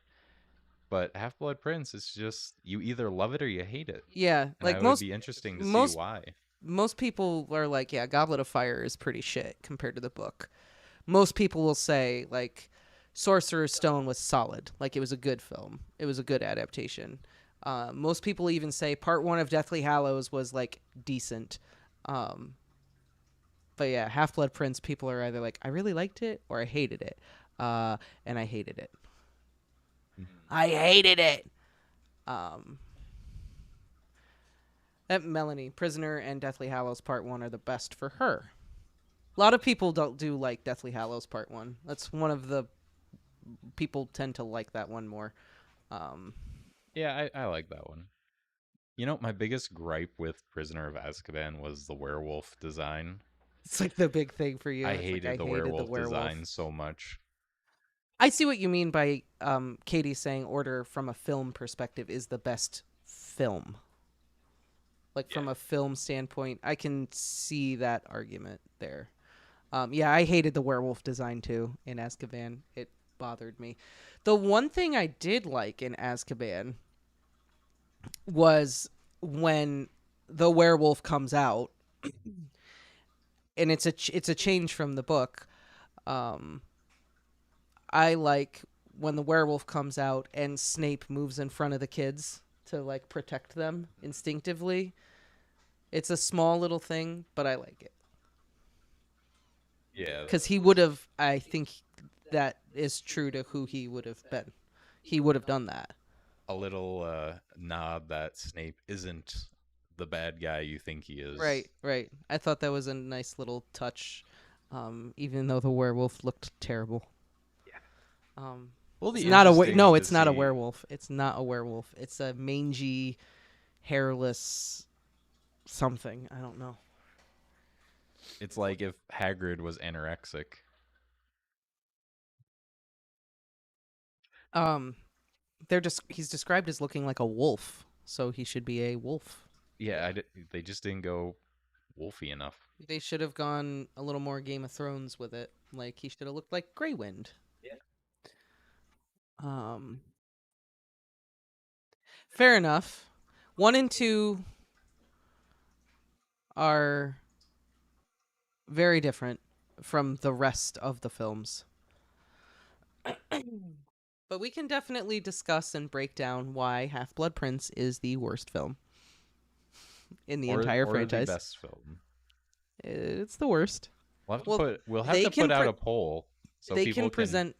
But Half-Blood Prince is just you either love it or you hate it. Yeah, And like it most would be interesting to most see why. most people are like, yeah, Goblet of Fire is pretty shit compared to the book. Most people will say like Sorcerer's Stone was solid, like it was a good film. It was a good adaptation. Most people even say Part 1 of Deathly Hallows was like decent. But yeah, Half-Blood Prince, people are either like, I really liked it or I hated it. And I hated it. I hated it. That Melanie, Prisoner and Deathly Hallows Part 1 are the best for her. A lot of people don't do like Deathly Hallows Part 1. That's one of the people tend to like that one more. Yeah, I like that one. You know, my biggest gripe with Prisoner of Azkaban was the werewolf design. It's like the big thing for you. I It's hated, like, the werewolf design so much. I see what you mean by Katie saying Order from a film perspective is the best film. Like from a film standpoint, I can see that argument there. Yeah, I hated the werewolf design too in Azkaban. It bothered me. The one thing I did like in Azkaban was when the werewolf comes out, and it's a change from the book. I like when the werewolf comes out and Snape moves in front of the kids. to like protect them instinctively. It's a small little thing, but I like it. Yeah, Because he would have, I think that is true to who he would have been. He would have done that. a little nod that Snape isn't the bad guy you think he is. Right, right. I thought that was a nice little touch, even though the werewolf looked terrible. Will It's be not a interesting no. to It's not a see. werewolf. It's not a werewolf. It's a mangy, hairless something. I don't know. It's like if Hagrid was anorexic. Um, he's described as looking like a wolf, so he should be a wolf. Yeah, they just didn't go wolfy enough. They should have gone a little more Game of Thrones with it. Like he should have looked like Grey Wind. Yeah. Fair enough. 1 and 2 are very different from the rest of the films. But we can definitely discuss and break down why Half-Blood Prince is the worst film in the entire or franchise. the best film. It's the worst. We'll have to put out a poll so they people can present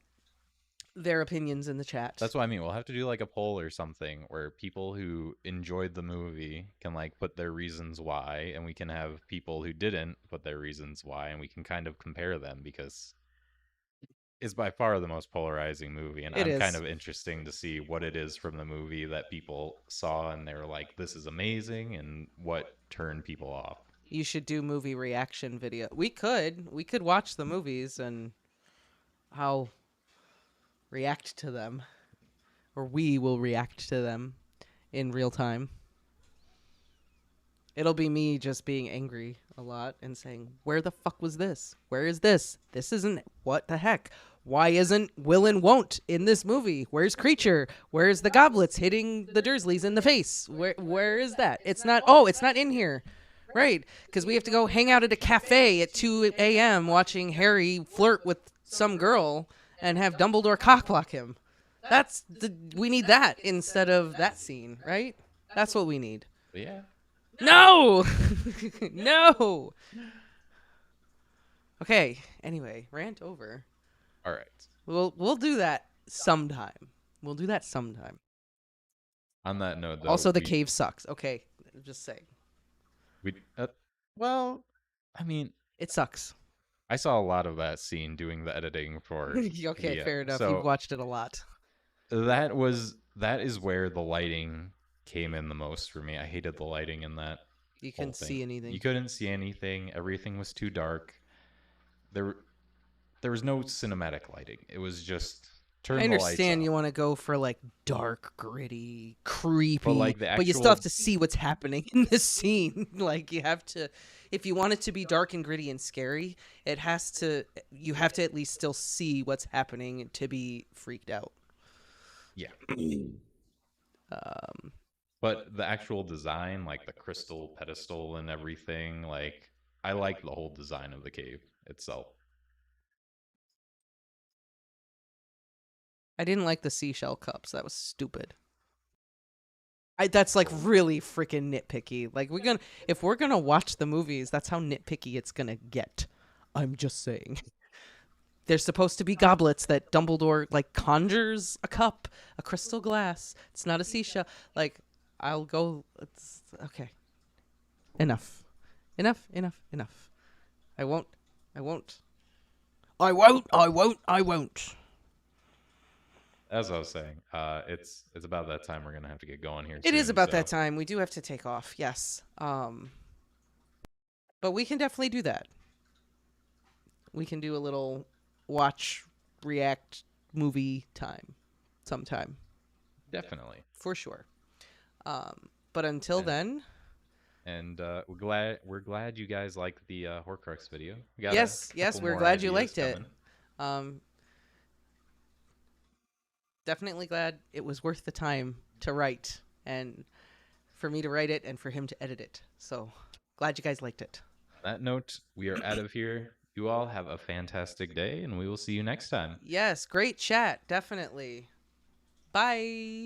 their opinions in the chat. That's what I mean. We'll have to do like a poll or something where people who enjoyed the movie can like put their reasons why, and we can have people who didn't put their reasons why, and we can kind of compare them because it's by far the most polarizing movie, and I'm kind of interesting to see what it is from the movie that people saw and they were like, "This is amazing," and what turned people off. You should do movie reaction video. We could watch the movies and how react to them, or we will react to them in real time. It'll be me just being angry a lot and saying, where the fuck was this? Where is this? This isn't, what the heck? Why isn't will and won't in this movie? Where's Creature? Where's the goblets hitting the Dursleys in the face? Where is that? It's not in here. Right, because we have to go hang out at a cafe at 2 a.m. watching Harry flirt with some girl and have Dumbledore cockblock him. We need that instead of that scene, right? That's what we need. But yeah. No! No! Okay, anyway, rant over. All right. We'll do that sometime. On that note, though, also, the cave sucks. Okay, I'm just saying. Well, I mean, it sucks. I saw a lot of that scene doing the editing for. Okay, fair enough. You've watched it a lot. That is where the lighting came in the most for me. I hated the lighting in that. You couldn't see anything. You couldn't see anything. Everything was too dark. There was no cinematic lighting. It was just turn the lights off. I understand you want to go for like dark, gritty, creepy, but, like, but you still have to see what's happening in the scene. Like you have to, if you want it to be dark and gritty and scary, you have to at least still see what's happening to be freaked out. Yeah. But the actual design, like the crystal pedestal and everything, like I like the whole design of the cave itself. I didn't like the seashell cups. That was stupid. That's like really freaking nitpicky. Like if we're gonna watch the movies, that's how nitpicky it's gonna get. I'm just saying. There's supposed to be goblets that Dumbledore like conjures a cup, a crystal glass. It's not a seashell. Like I'll go. It's okay. Enough. I won't. As I was saying, it's about that time we're gonna have to get going here. It is about that time. We do have to take off. Yes. But we can definitely do that. We can do a little watch, react movie time sometime. Definitely. For sure. But until then. And we're glad you guys liked the Horcrux video. Yes, we're glad you liked it. Definitely glad it was worth the time to write and for me to write it and for him to edit it. So glad you guys liked it. On that note, we are out of here. You all have a fantastic day, and we will see you next time. Yes, great chat. Definitely. Bye.